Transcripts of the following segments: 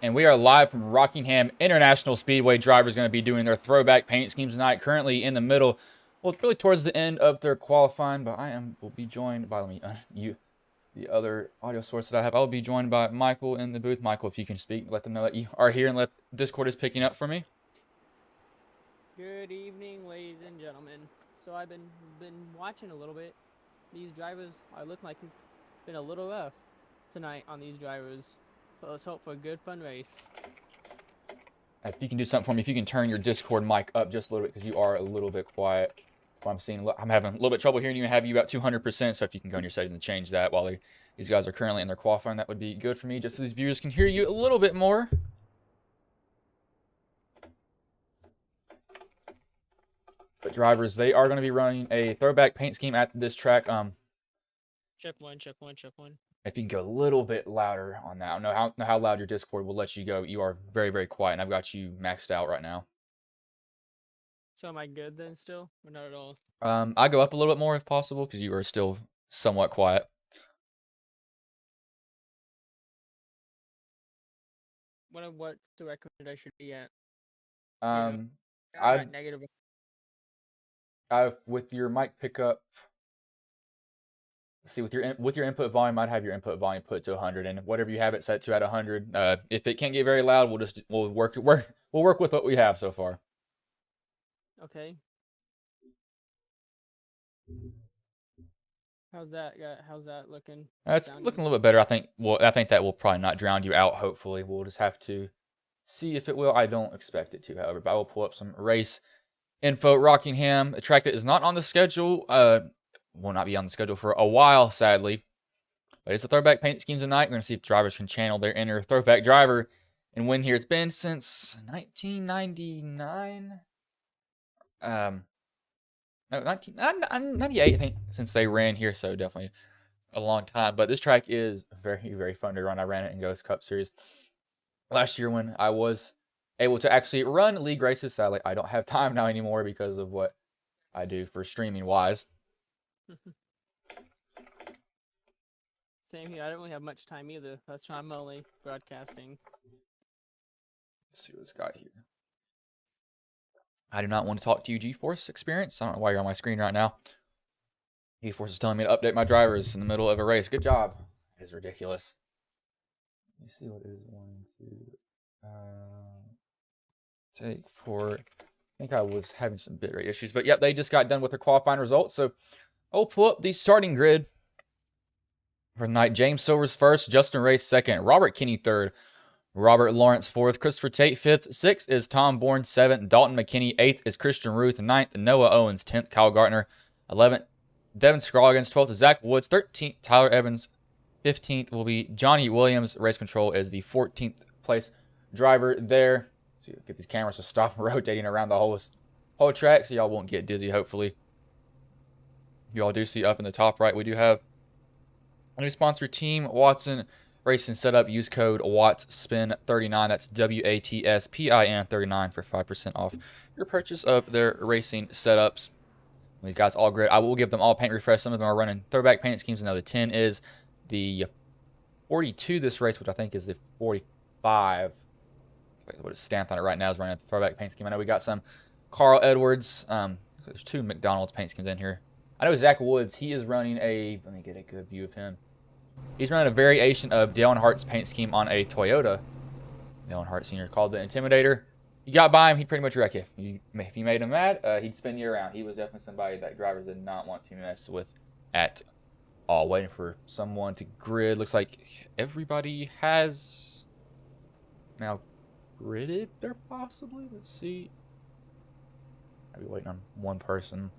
And we are live from Rockingham. International Speedway drivers going to be doing their throwback paint schemes tonight. Currently in the middle, well, really towards the end of their qualifying. But will be joined by the other audio source that I have. I'll be joined by Michael in the booth. Michael, if you can speak, let them know that you are here and let Discord is picking up for me. Good evening, ladies and gentlemen. So I've been watching a little bit. These drivers are looking like it's been a little rough tonight on these drivers. But let's hope for a good fun race. If you can do something for me, if you can turn your Discord mic up just a little bit because you are a little bit quiet. I'm having a little bit of trouble hearing you and have you about 200%. So if you can go in your settings and change that while these guys are currently in their qualifying, that would be good for me, just so these viewers can hear you a little bit more. But drivers, they are going to be running a throwback paint scheme at this track. Check one. If you can go a little bit louder on that. I don't know how loud your Discord will let you go. You are very, very quiet, and I've got you maxed out right now. So am I good then still? Or not at all? I go up a little bit more if possible, because you are still somewhat quiet. What the record I should be at? I'm negative. with your mic pickup. See, with your input volume, I'd have your input volume put to 100, and whatever you have it set to at 100. If it can't get very loud, we'll work with what we have so far. Okay. How's that looking? It's looking a little bit better. I think that will probably not drown you out. Hopefully, we'll just have to see if it will. I don't expect it to, however. But I will pull up some race info. Rockingham, a track that is not on the schedule. Will not be on the schedule for a while, sadly. But it's a throwback paint schemes tonight. We're going to see if drivers can channel their inner throwback driver and win here. It's been since 1999. No, 1998, I think, since they ran here. So definitely a long time. But this track is very, very fun to run. I ran it in Ghost Cup Series last year when I was able to actually run league races. Sadly, I don't have time now anymore because of what I do for streaming wise. Same here. I don't really have much time either. That's why I'm only broadcasting. Let's see what this guy here. I do not want to talk to you, GeForce Experience. I don't know why you're on my screen right now. GeForce is telling me to update my drivers in the middle of a race. Good job. It is ridiculous. Let me see what it is. 1, 2. Take 4. I think I was having some bitrate issues. But yep, they just got done with their qualifying results. So I'll pull up the starting grid for tonight. James Silver's first, Justin Race second, Robert Kinney third, Robert Lawrence fourth, Christopher Tate fifth, sixth is Tom Bourne, seventh, Dalton McKinney, eighth is Christian Ruth, ninth, Noah Owens, 10th, Kyle Gartner, 11th, Devin Scroggins, 12th is Zach Woods, 13th, Tyler Evans, 15th will be Johnny Williams. Race Control is the 14th place driver there. So get these cameras to stop rotating around the whole track so y'all won't get dizzy, hopefully. You all do see up in the top right, we do have a new sponsor, Team Watson Racing Setup. Use code WATSSPIN39. That's WATSPIN 39 for 5% off your purchase of their racing setups. These guys all great. I will give them all paint refresh. Some of them are running throwback paint schemes. Now the 10 is the 42 this race, which I think is the 45. What is stamped on it right now is running a throwback paint scheme. I know we got some Carl Edwards. There's 2 McDonald's paint schemes in here. I know Zach Woods, he is running let me get a good view of him. He's running a variation of Dale Earnhardt's paint scheme on a Toyota. Dale Earnhardt Sr. called the Intimidator. You got by him, he'd pretty much wreck you. If you made him mad, he'd spin you around. He was definitely somebody that drivers did not want to mess with at all. Waiting for someone to grid. Looks like everybody has now gridded there possibly. Let's see. I'll be waiting on one person.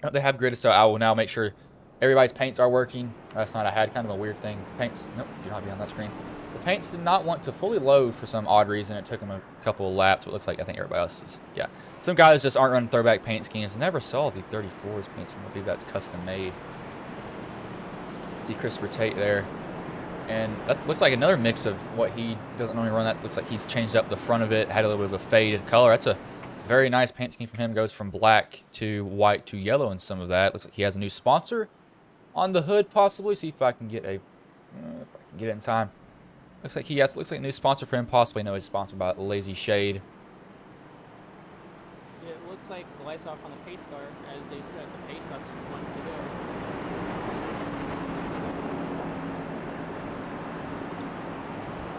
Oh, they have gridded, so I will now make sure everybody's paints are working. Last night I had kind of a weird thing. Paints, nope, do not be on that screen. The paints did not want to fully load for some odd reason. It took them a couple of laps, but it looks like I think everybody else is, yeah. Some guys just aren't running throwback paint schemes. Never saw the 34s paint scheme. I believe that's custom made. See Christopher Tate there. And that looks like another mix of what he doesn't normally run. That looks like he's changed up the front of it, had a little bit of a faded color. That's a very nice paint scheme from him. Goes from black to white to yellow in some of that. Looks like he has a new sponsor on the hood, possibly. See if I can get a If I can get it in time. Looks like looks like a new sponsor for him. Possibly no, he's sponsored by Lazy Shade. Yeah, it looks like the lights off on the pace car as they start the pace laps from 1 to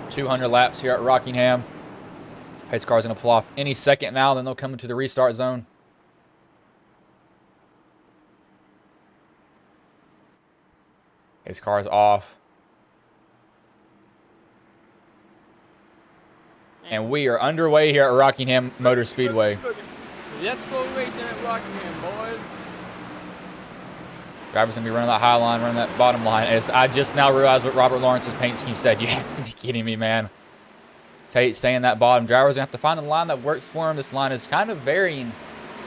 go. 200 laps here at Rockingham. Pace car's going to pull off any second now. Then they'll come into the restart zone. Pace car's off. And we are underway here at Rockingham Motor Speedway. Let's go racing at Rockingham, boys. Driver's going to be running that high line, running that bottom line. As I just now realized what Robert Lawrence's paint scheme said. You have to be kidding me, man. Tate saying that bottom. Driver's going to have to find a line that works for him. This line is kind of varying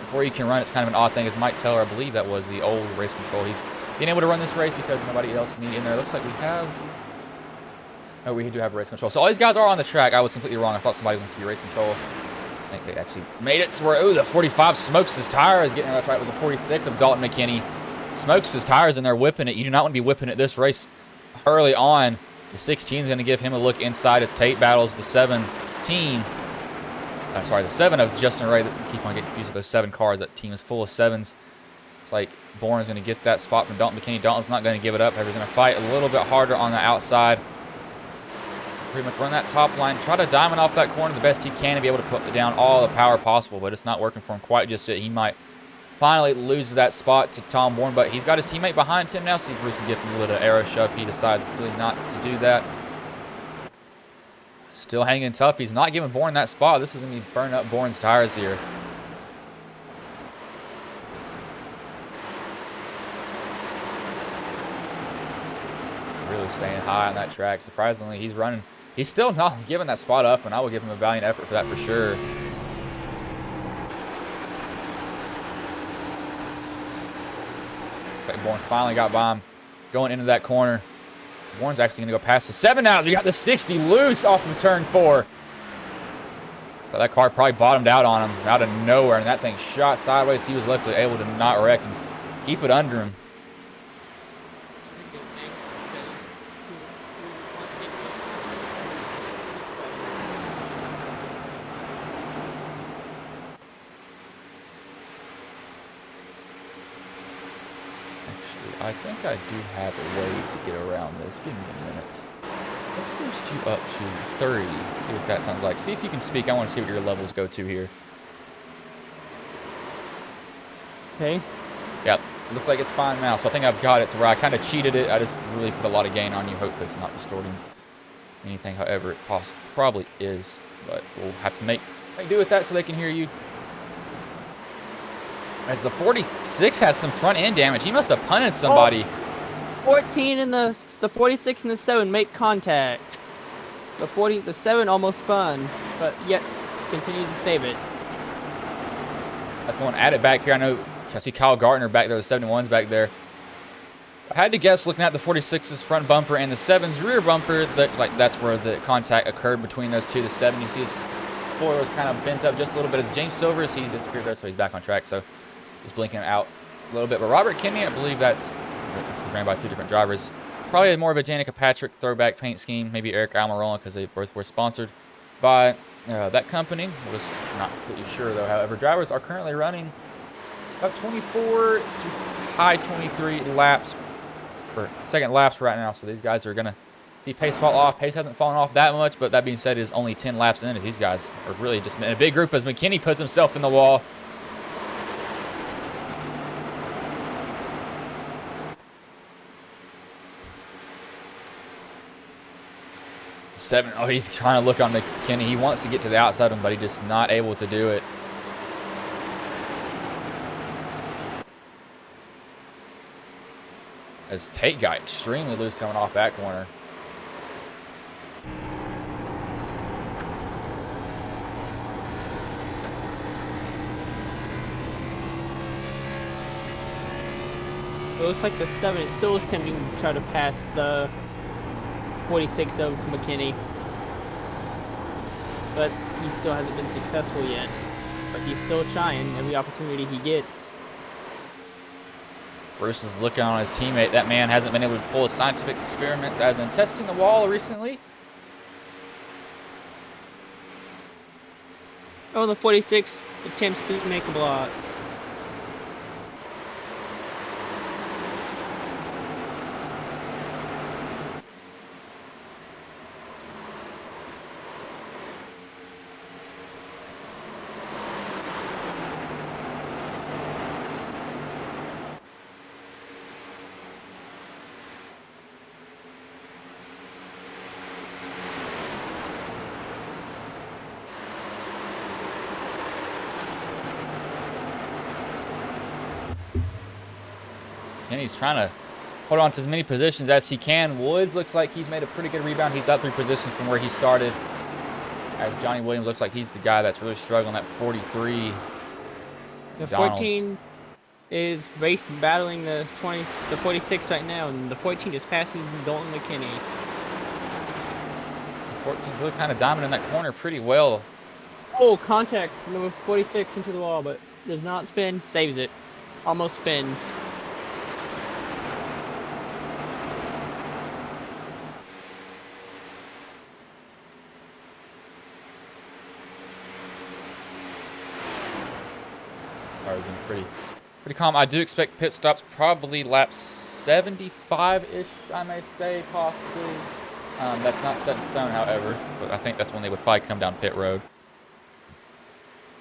before you can run. It's kind of an odd thing. As Mike Teller, I believe that was the old race control. He's being able to run this race because nobody else is in there. Looks like we have... No, we do have race control. So all these guys are on the track. I was completely wrong. I thought somebody went to be race control. I think they actually made it to where, oh, the 45 smokes his tires. Getting that's right. It was a 46 of Dalton McKinney. Smokes his tires and they're whipping it. You do not want to be whipping it this race early on. The 16 is going to give him a look inside as Tate battles the 17. I'm sorry, the 7 of Justin Ray. Keep on getting confused with those 7 cars. That team is full of 7s. It's like Bourne's going to get that spot from Dalton McKinney. Dalton's not going to give it up. He's going to fight a little bit harder on the outside. Pretty much run that top line. Try to diamond off that corner the best he can and be able to put down all the power possible, but it's not working for him quite just yet. He might finally lose that spot to Tom Bourne, but he's got his teammate behind him now. See if Bruce can give him a little arrow shove. He decides really not to do that. Still hanging tough. He's not giving Bourne that spot. This is going to be burning up Bourne's tires here. Really staying high on that track. Surprisingly, he's running. He's still not giving that spot up, and I will give him a valiant effort for that for sure. Okay, Bourne finally got by him going into that corner. Bourne's actually going to go past the 7 now. You got the 60 loose off of turn 4. So that car probably bottomed out on him out of nowhere, and that thing shot sideways. He was luckily able to not wreck and keep it under him. I think I do have a way to get around this. Give me a minute. Let's boost you up to 30. See what that sounds like. See if you can speak. I want to see what your levels go to here. Okay. Yep. Looks like it's fine now. So I think I've got it to where I kind of cheated it. I just really put a lot of gain on you. Hopefully it's not distorting anything. However, it probably is. But we'll have to make do with that so they can hear you. As the 46 has some front end damage. He must have punted somebody. 14 and the 46 and the 7 make contact. The 7 almost spun, but yet continues to save it. I'm going at it back here. I see Kyle Gartner back there. The 71's back there. I had to guess looking at the 46's front bumper and the 7's rear bumper that that's where the contact occurred between those two. The 7, you see his spoiler's kind of bent up just a little bit. As James Silvers, he disappeared there, so he's back on track. So he's blinking out a little bit. But Robert Kinney, I believe this is ran by 2 different drivers. Probably more of a Danica Patrick throwback paint scheme. Maybe Eric Almirola because they both were sponsored by that company. I was not completely sure though. However, drivers are currently running about 24 to high 23 laps, or second laps right now. So these guys are going to see pace fall off. Pace hasn't fallen off that much, but that being said, it is only 10 laps in. These guys are really just in a big group as McKinney puts himself in the wall. He's trying to look on McKinney. He wants to get to the outside of him, but he's just not able to do it. As Tate got extremely loose coming off that corner. It looks like the 7 is still attempting to try to pass the 46 of McKinney, but he still hasn't been successful yet. But he's still trying every opportunity he gets. Bruce is looking on his teammate. That man hasn't been able to pull his scientific experiments as in testing the wall recently. Oh, the 46 attempts to make a block. And he's trying to hold on to as many positions as he can. Woods looks like he's made a pretty good rebound. He's out 3 positions from where he started. As Johnny Williams looks like he's the guy that's really struggling at 43. The 14 is race battling the 46 right now, and the 14 just passes Dalton McKinney. The 14's really kind of dominant in that corner pretty well. Oh, contact number 46 into the wall, but does not spin, saves it. Almost spins. Pretty calm. I do expect pit stops probably lap 75-ish, I may say, possibly. That's not set in stone, however, but I think that's when they would probably come down pit road.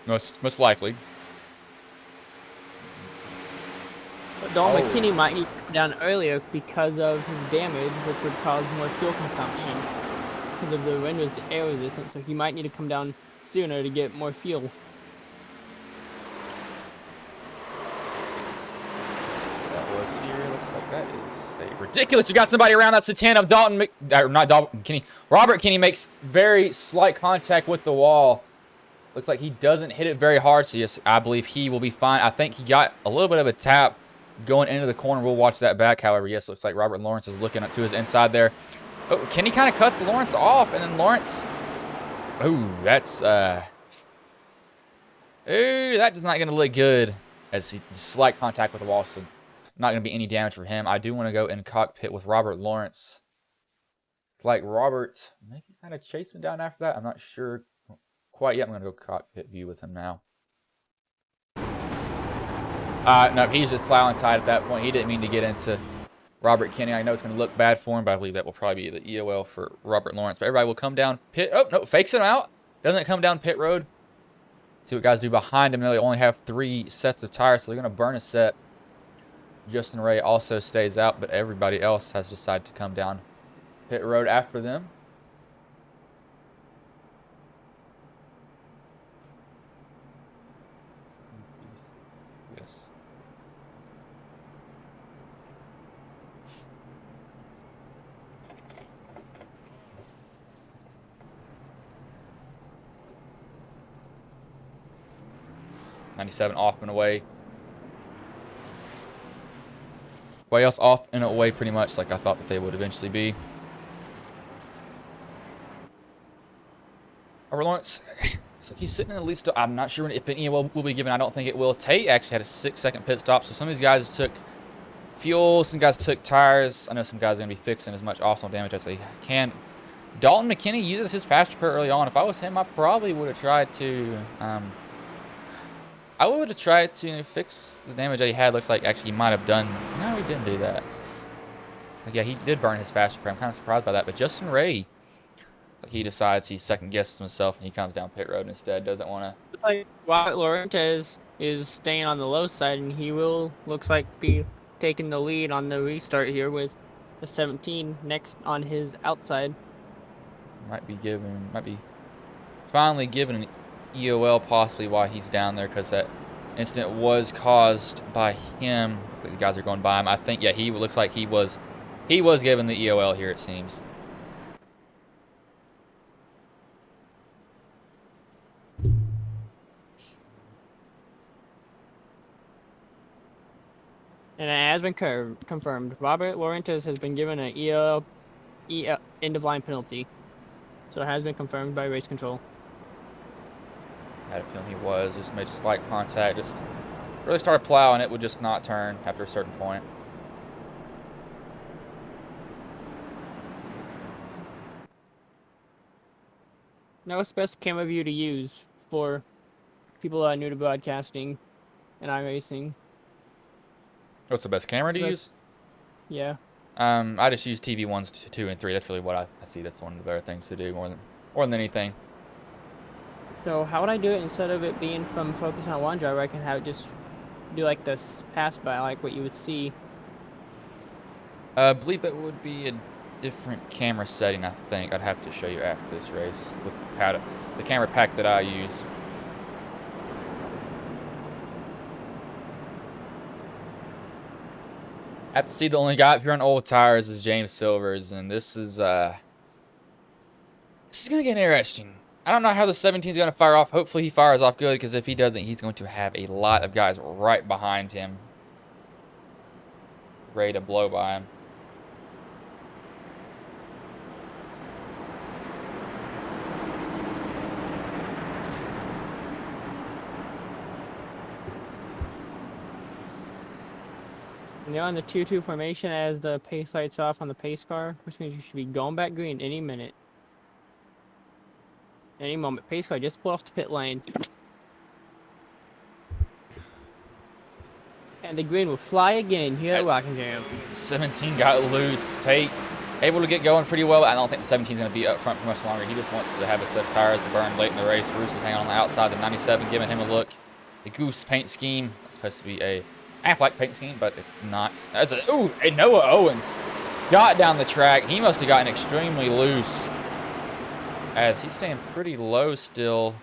Most likely. But Dalton McKinney might need to come down earlier because of his damage, which would cause more fuel consumption because of the wind air resistance, so he might need to come down sooner to get more fuel. That is ridiculous. You got somebody around. That's the 10 of Robert Kinney makes very slight contact with the wall. Looks like he doesn't hit it very hard, so yes, I believe he will be fine. I think he got a little bit of a tap going into the corner. We'll watch that back. However, yes, looks like Robert Lawrence is looking up to his inside there. Oh, Kinney kind of cuts Lawrence off, and then Lawrence... Oh, that's... Ooh, that is not going to look good as he slight contact with the wall, so... Not going to be any damage for him. I do want to go in cockpit with Robert Lawrence. It's like Robert maybe kind of chased me down after that. I'm not sure quite yet. I'm going to go cockpit view with him now. No, he's just plowing tight at that point. He didn't mean to get into Robert Kinney. I know it's going to look bad for him, but I believe that will probably be the EOL for Robert Lawrence. But everybody will come down pit. Oh, no, fakes him out. Doesn't come down pit road. See what guys do behind him. They only have 3 sets of tires, so they're going to burn a set. Justin Ray also stays out, but everybody else has decided to come down pit road after them. Yes. '97 off and away. Way else off and away pretty much like I thought that they would eventually be. Robert Lawrence, it's like he's sitting in the lead still. I'm not sure if an EOL will be given. I don't think it will. Tate actually had a 6-second pit stop, so some of these guys took fuel, some guys took tires. I know some guys are going to be fixing as much optional damage as they can. Dalton McKinney uses his fast repair early on. If I was him, I probably would have tried to... I would have tried to fix the damage that he had. Looks like actually he might have done... No, he didn't do that. Like, yeah, he did burn his fast repair. I'm kind of surprised by that. But Justin Ray, like, he decides he second-guesses himself and he comes down pit road instead. Doesn't want to... Looks like Robert Lawrence is staying on the low side, and he will, looks like, be taking the lead on the restart here with the 17 next on his outside. Might be finally given an EOL possibly while he's down there, because that incident was caused by him. The guys are going by him. I think, yeah, he looks like he was given the EOL here, it seems. And it has been confirmed. Robert Lawrence has been given an EOL end-of-line penalty. So it has been confirmed by race control. I had a feeling he was. Just made slight contact. Just Really started plowing, it would just not turn after a certain point. Now, what's the best camera view to use for people that are new to broadcasting and iRacing? What's the best camera to use? Yeah. I just use TV 1s, 2, and 3. That's really what I see. That's one of the better things to do more than anything. So how would I do it instead of it being from focus on one driver? I can have it just do like this pass by, like what you would see. I believe it would be a different camera setting, I think. I'd have to show you after this race with the camera pack that I use. I have to see the only guy up here on old tires is James Silvers, and this is gonna get interesting. I don't know how the 17 is gonna fire off. Hopefully he fires off good, because if he doesn't, he's going to have a lot of guys right behind him, ready to blow by him. And they're on the 2-2 formation as the pace lights off on the pace car, which means you should be going back green any minute. Any moment. Pace car just pulled off the pit lane. And the green will fly again here at Rockingham. 17 got loose. Tate able to get going pretty well. I don't think the 17 is going to be up front for much longer. He just wants to have a set of tires to burn late in the race. Roos is hanging on the outside. The 97 giving him a look. The Goose paint scheme. It's supposed to be a half-like paint scheme, but it's not. And Noah Owens got down the track. He must have gotten extremely loose, as he's staying pretty low still.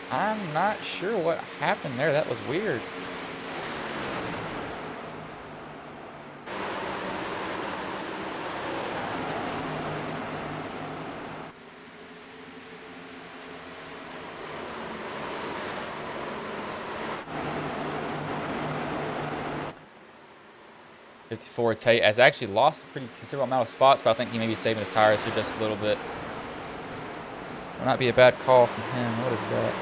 I'm not sure what happened there. That was weird. '54 Tate has actually lost a pretty considerable amount of spots, but I think he may be saving his tires for just a little bit. Will not be a bad call from him. What is that?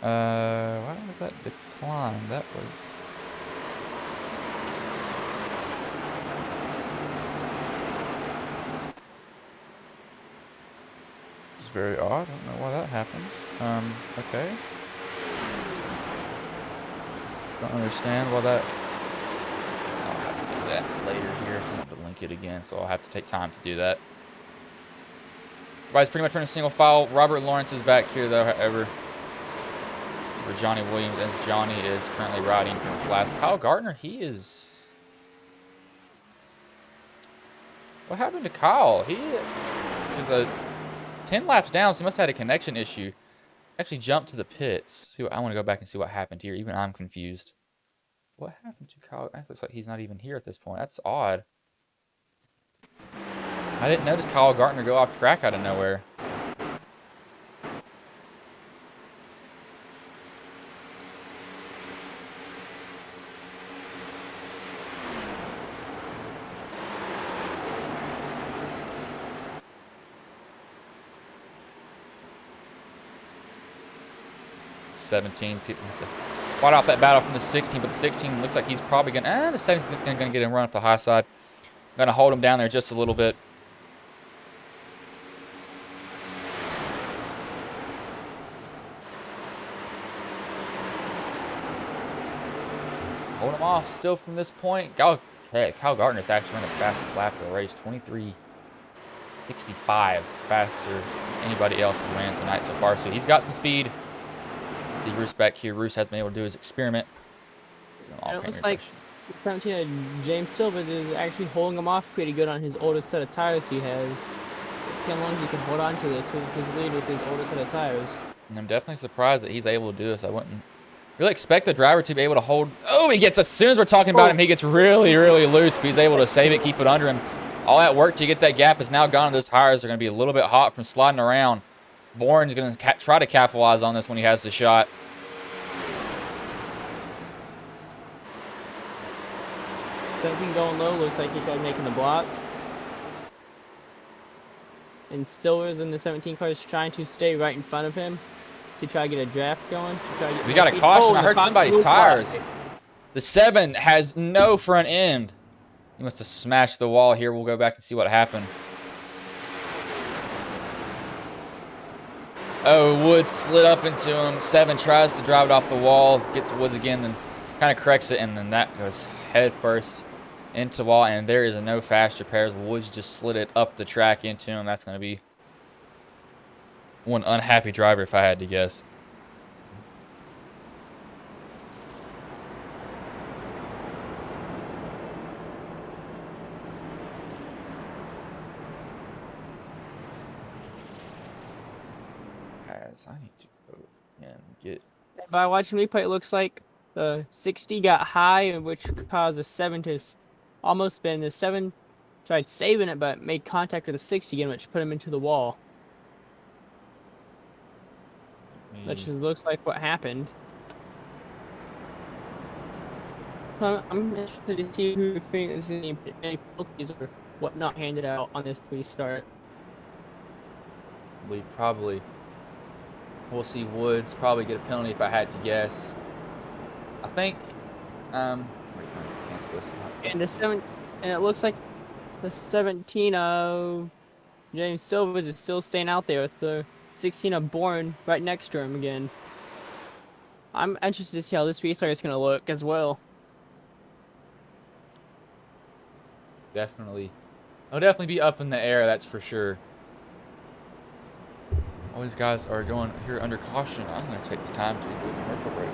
Why was that decline? That was... It's very odd. I don't know why that happened. Okay. Don't understand why that... I'll have to do that later here. So I want to link it again, so I'll have to take time to do that. Everybody's pretty much running single file. Robert Lawrence is back here, though, however. For Johnny Williams, as Johnny is currently riding pretty much last. Kyle Gardner, he is... What happened to Kyle? He is 10 laps down, so he must have had a connection issue. Actually jumped to the pits. I want to go back and see what happened here. Even I'm confused. What happened to Kyle? It looks like he's not even here at this point. That's odd. I didn't notice Kyle Gardner go off track out of nowhere. '17 to fight out that battle from the 16, but the 16 looks like he's probably gonna. The 17 gonna get him run up the high side. Gonna hold him down there just a little bit. Hold him off still from this point. Kyle Gardner's actually running the fastest lap of the race, 23:65. It's faster than anybody else has ran tonight so far. So he's got some speed. The Roos back here. Roos has been able to do his experiment. And it looks like 17 James Silvers is actually holding him off pretty good on his oldest set of tires he has. Let's see how long he can hold on to this with his lead with his oldest set of tires. And I'm definitely surprised that he's able to do this. I wouldn't really expect the driver to be able to hold. Oh, he gets, as soon as we're talking about him, he gets really, really loose. But he's able to save it, keep it under him. All that work to get that gap is now gone. Those tires are going to be a little bit hot from sliding around. Bourne's going to try to capitalize on this when he has the shot. Something going low, looks like he tried making the block. and Silver's in the 17 car is trying to stay right in front of him to try to get a draft going. To try to get We got a speed. caution. I The heard caution somebody's was tires. wide. The 7 has no front end. He must have smashed the wall here. We'll go back and see what happened. Oh, Woods slid up into him. 7 tries to drive it off the wall. Gets Woods again, then kind of corrects it, and then that goes head first into the wall, and there is no fast repairs. Woods just slid it up the track into him. That's going to be one unhappy driver if I had to guess. I need to go and get. By watching replay, it looks like the 60 got high, which caused the 7 to almost spin. The 7 tried saving it, but made contact with the 60 again, which put him into the wall. Which just looks like what happened. I'm interested to see who thinks any penalties or whatnot handed out on this restart. Probably. We'll see Woods probably get a penalty if I had to guess. I think. Wait, cancel this. And the 7, and it looks like the 17 of James Silvers is still staying out there with the 16 of Bourne right next to him again. I'm interested to see how this restart is going to look as well. Definitely. It'll definitely be up in the air, that's for sure. All these guys are going here under caution. I'm going to take this time to do a commercial break.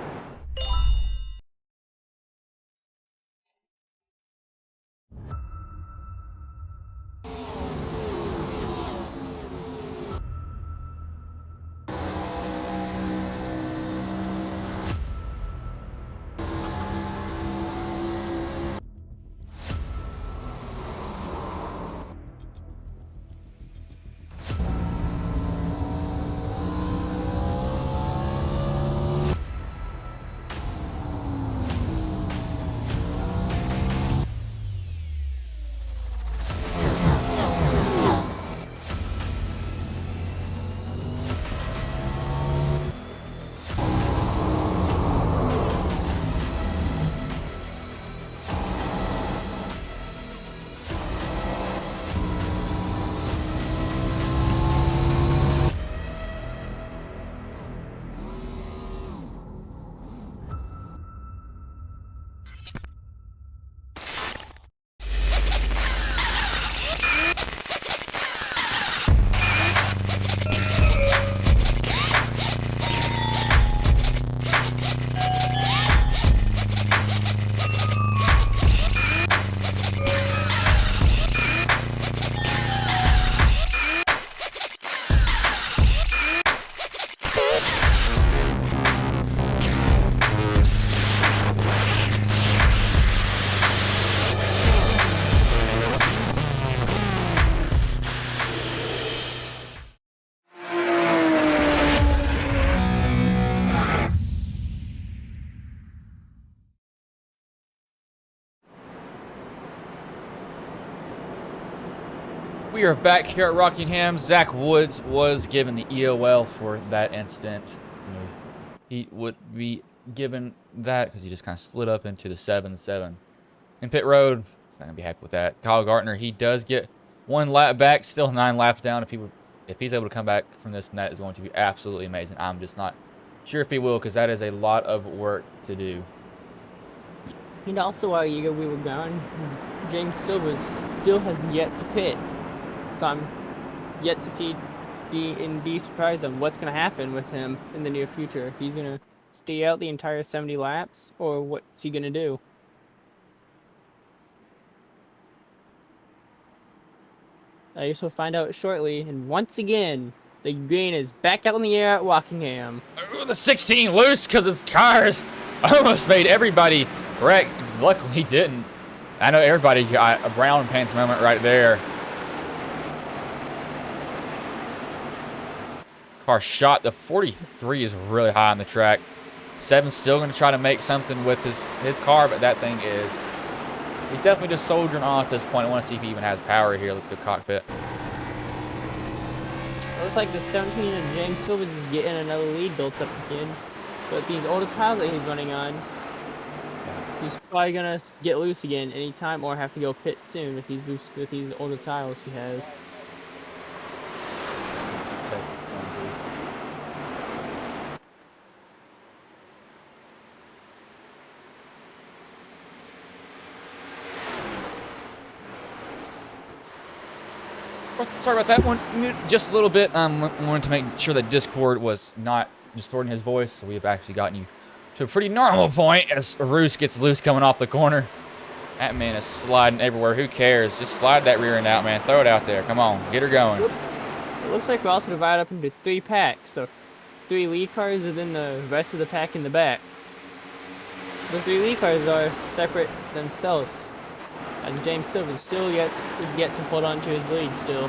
We are back here at Rockingham. Zach Woods was given the EOL for that incident. He would be given that because he just kind of slid up into the 7-7. In pit road, he's not going to be happy with that. Kyle Gartner, he does get 1 lap back, still 9 laps down. If he's able to come back from this, and that is going to be absolutely amazing. I'm just not sure if he will because that is a lot of work to do. And also, while we were gone, James Silvers still has yet to pit. So I'm yet to be surprised on what's going to happen with him in the near future. If he's going to stay out the entire 70 laps, or what's he going to do? I guess we'll find out shortly. And once again, the green is back out in the air at Rockingham. Ooh, the 16 loose because its tires almost made everybody wreck. Luckily, he didn't. I know everybody got a brown pants moment right there. Car shot. The 43 is really high on the track. 7's still going to try to make something with his car, but that thing is... He's definitely just soldiering on at this point. I want to see if he even has power here. Let's go cockpit. looks like the 17 and James Silver's is getting another lead built up again. But these older tires that he's running on, he's probably gonna get loose again anytime, or have to go pit soon if he's loose with these older tires he has. Test the sun, sorry about that one. Just a little bit. Wanted to make sure that Discord was not distorting his voice. So we have actually gotten you to a pretty normal point as Roos gets loose coming off the corner. That man is sliding everywhere. Who cares? Just slide that rear end out, man. Throw it out there. Come on. Get her going. It looks like we're also divided up into 3 packs. The 3 lead cars and then the rest of the pack in the back. The 3 lead cars are separate themselves, as James Silver is yet to hold on to his lead still.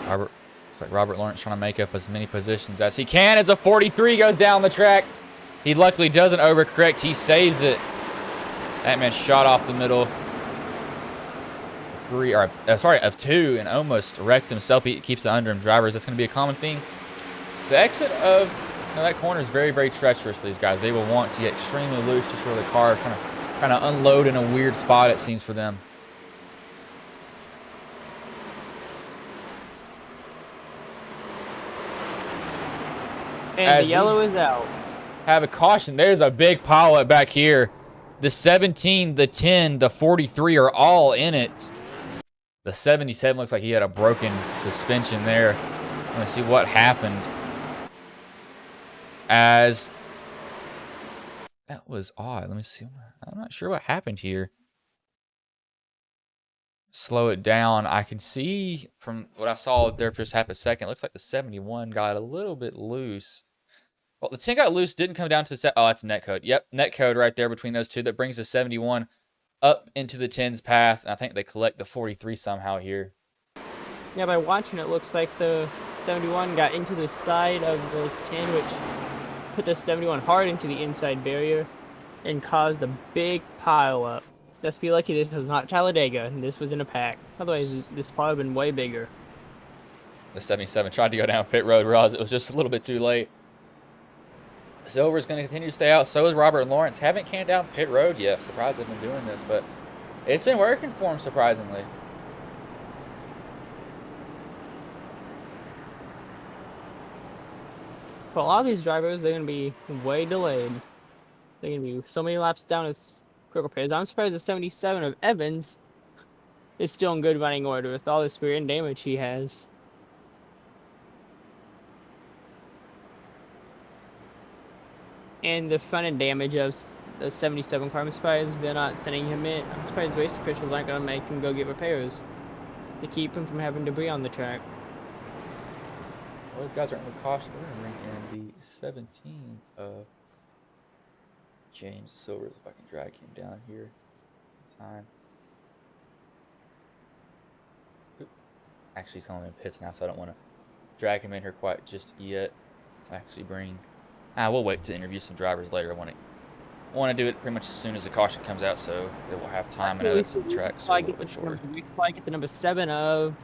Looks like Robert Lawrence trying to make up as many positions as he can as a 43 goes down the track. He luckily doesn't overcorrect. He saves it. That man shot off the middle. Of 2 and almost wrecked himself. He keeps the under him drivers. That's going to be a common thing. The exit of that corner is very, very treacherous for these guys. They will want to get extremely loose just where the car is kind of unload in a weird spot, it seems, for them. And the yellow is out. Have a caution. There's a big pile up back here. The 17, the 10, the 43 are all in it. The 77 looks like he had a broken suspension there. I'm going to see what happened. As that was odd. Let me see. I'm not sure what happened here. Slow it down. I can see from what I saw there for just half a second. It looks like the 71 got a little bit loose. Well, the 10 got loose, didn't come down to the set. Oh, that's net code. Yep, net code right there between those two. That brings the 71 up into the 10's path. And I think they collect the 43 somehow here. Yeah, by watching it, looks like the 71 got into the side of the 10, which put the 71 hard into the inside barrier and caused a big pile up. Just feel lucky this was not Talladega and this was in a pack. Otherwise, this probably would have been way bigger. The 77 tried to go down pit road, realized it was just a little bit too late. Silver's going to continue to stay out. So is Robert and Lawrence. Haven't came down pit road yet. Surprised they've been doing this, but it's been working for them, surprisingly. For a lot of these drivers, they're going to be way delayed. They're going to be so many laps down as quick repairs. I'm surprised the 77 of Evans is still in good running order with all the speed and damage he has. And the front end damage of the 77 car, I'm surprised they're not sending him in. I'm surprised race officials aren't going to make him go get repairs to keep him from having debris on the track. Well, those guys aren't with caution. We're going to bring in the 17 of James Silvers, if I can drag him down here in time. Oop. Actually, he's only in pits now, so I don't want to drag him in here quite just yet. To actually bring... we'll wait to interview some drivers later. I want to do it pretty much as soon as the caution comes out, so they will have time. I know that some tracks are a little bit shorter. We could probably get the number 7 of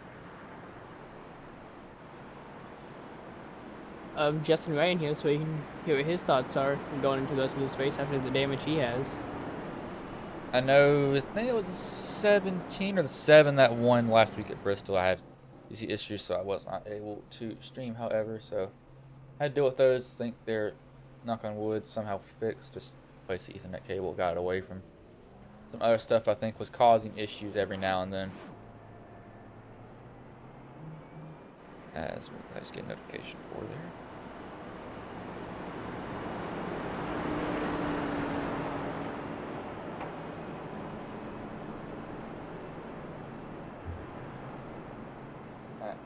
Justin Ray in here, so he can hear what his thoughts are going into the rest of this race after the damage he has. I know, I think it was the 17 or the 7 that won last week at Bristol. I had these issues, so I was not able to stream, however, so I had to deal with those. I think they're, knock on wood, somehow fixed. Just place the Ethernet cable, got it away from some other stuff I think was causing issues every now and then. As I just get a notification for there.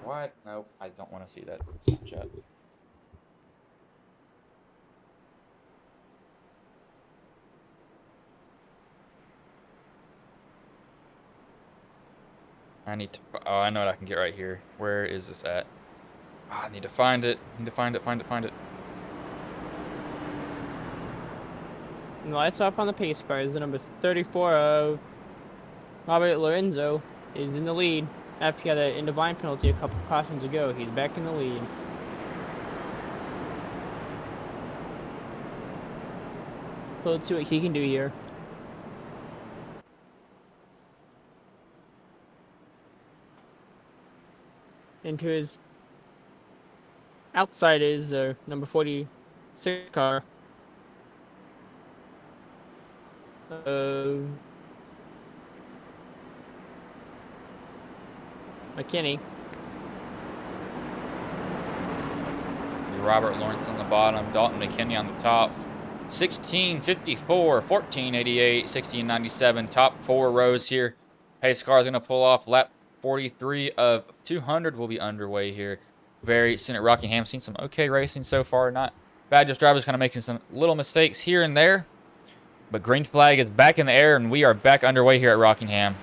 What? Nope, I don't want to see that chat. I need to... Oh, I know what I can get right here. Where is this at? Oh, I need to find it. I need to find it. And lights off on the pace cars. The number 34 of Robert Lorenzo is in the lead. after he had that end of line penalty a couple cautions ago. He's back in the lead. So let's see what he can do here. Into his outside is number 46 car. McKinney. Robert Lawrence on the bottom, Dalton McKinney on the top. 1654, 1488, 1697. Top 4 rows here. Pace car is going to pull off lap 43 of 200. Will be underway here very soon at Rockingham. Seen some okay racing so far. Not bad. Just drivers kind of making some little mistakes here and there. But green flag is back in the air, and we are back underway here at Rockingham.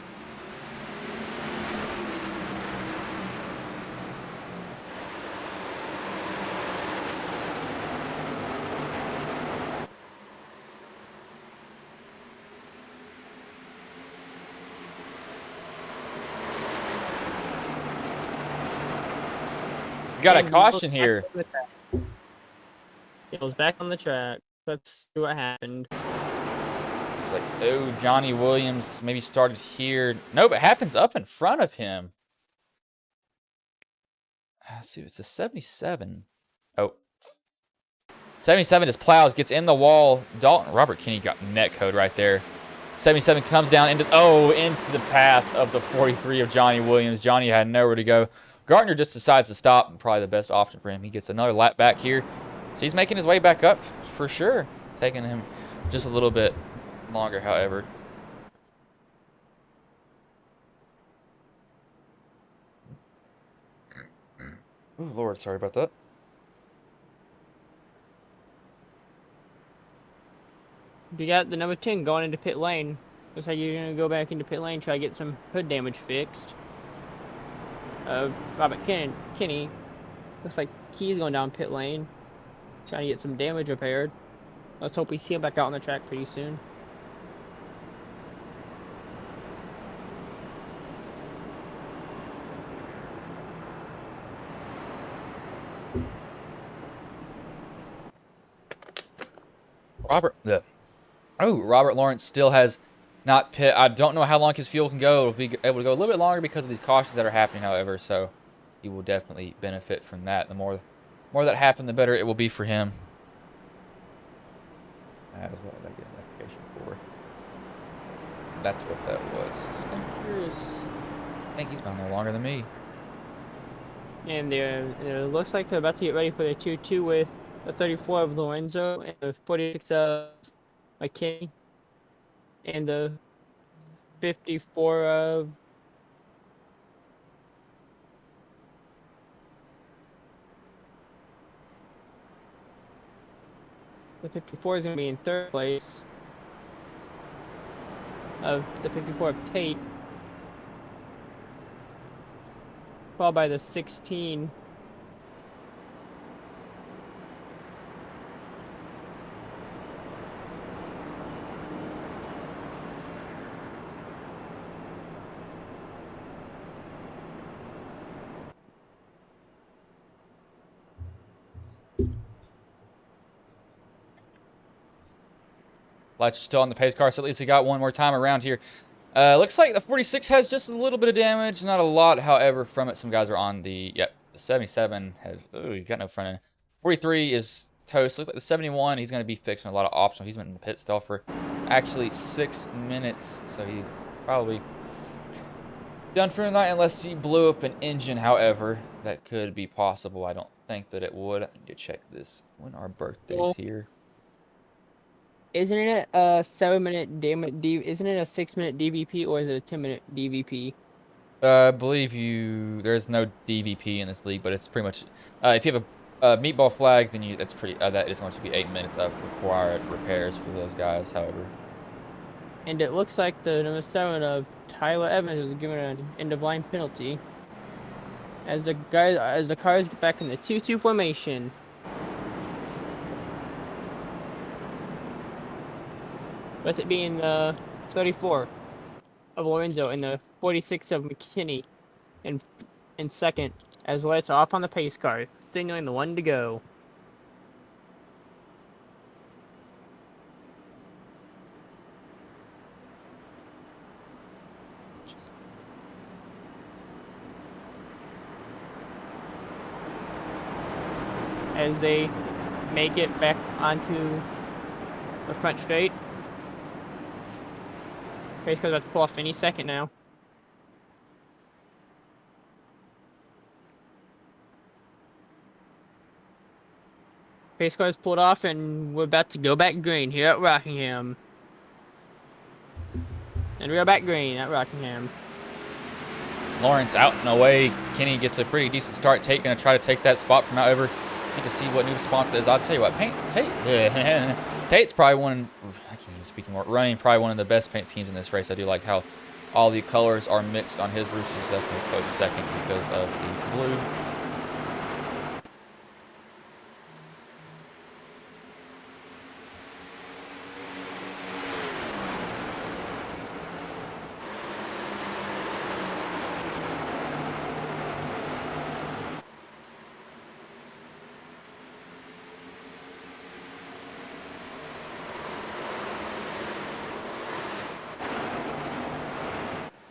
Got a caution here. It was back on the track. Let's see what happened. It's like, oh, Johnny Williams maybe started here. Nope, it happens up in front of him. Let's see, it's a 77. Oh. 77 just plows, gets in the wall. Robert Kinney got net code right there. 77 comes down into the path of the 43 of Johnny Williams. Johnny had nowhere to go. Gardner just decides to stop, probably the best option for him. He gets another lap back here. So he's making his way back up for sure. Taking him just a little bit longer, however. Oh, Lord, sorry about that. You got the number 10 going into pit lane. Looks like you're going to go back into pit lane, try to get some hood damage fixed. Robert Kinney. Looks like he's going down pit lane, trying to get some damage repaired. Let's hope we see him back out on the track pretty soon. Robert Lawrence still has not pit. I don't know how long his fuel can go. It'll be able to go a little bit longer because of these cautions that are happening, however, so he will definitely benefit from that. The more that happen, the better it will be for him. That was what I get an application for. That's what that was. Just kind of curious. I think he's been there longer than me. And it looks like they're about to get ready for the 2-2 with the 34 of Lorenzo and the 46 of McKinney and the 54 of the 54 is going to be in third place of the 54 of Tate, followed by the 16 Lights are still on the pace car, so at least he got one more time around here. Looks like the 46 has just a little bit of damage, not a lot, however, from it. Some guys are on the, the 77 has, you got no front end. 43 is toast. Looks like the 71, he's going to be fixing a lot of options. He's been in the pit stall for actually 6 minutes, so he's probably done for the night unless he blew up an engine, however. That could be possible. I don't think that it would. I need to check this. When are birthdays here? Isn't it a 7-minute isn't it a 6-minute DVP or is it a 10-minute DVP? I believe there's no DVP in this league, but it's pretty much if you have a meatball flag, then that's pretty that is going to be 8 minutes of required repairs for those guys, however. And it looks like the number 7 of Tyler Evans was given an end of line penalty as the cars get back in the 2-2 formation. With it being 34 of Lorenzo and the 46 of McKinney in second as lights off on the pace car, signaling the 1 to go. As they make it back onto the front straight. Pace car's about to pull off any second now. Pace car's pulled off, and we're about to go back green here at Rockingham. And we're back green at Rockingham. Lawrence out and away. Kenny gets a pretty decent start. Tate going to try to take that spot from however. Need to see what new response is. I'll tell you what, Tate's probably I can't even speak anymore. Running probably one of the best paint schemes in this race. I do like how all the colors are mixed on his rooster. He's definitely close second because of the blue.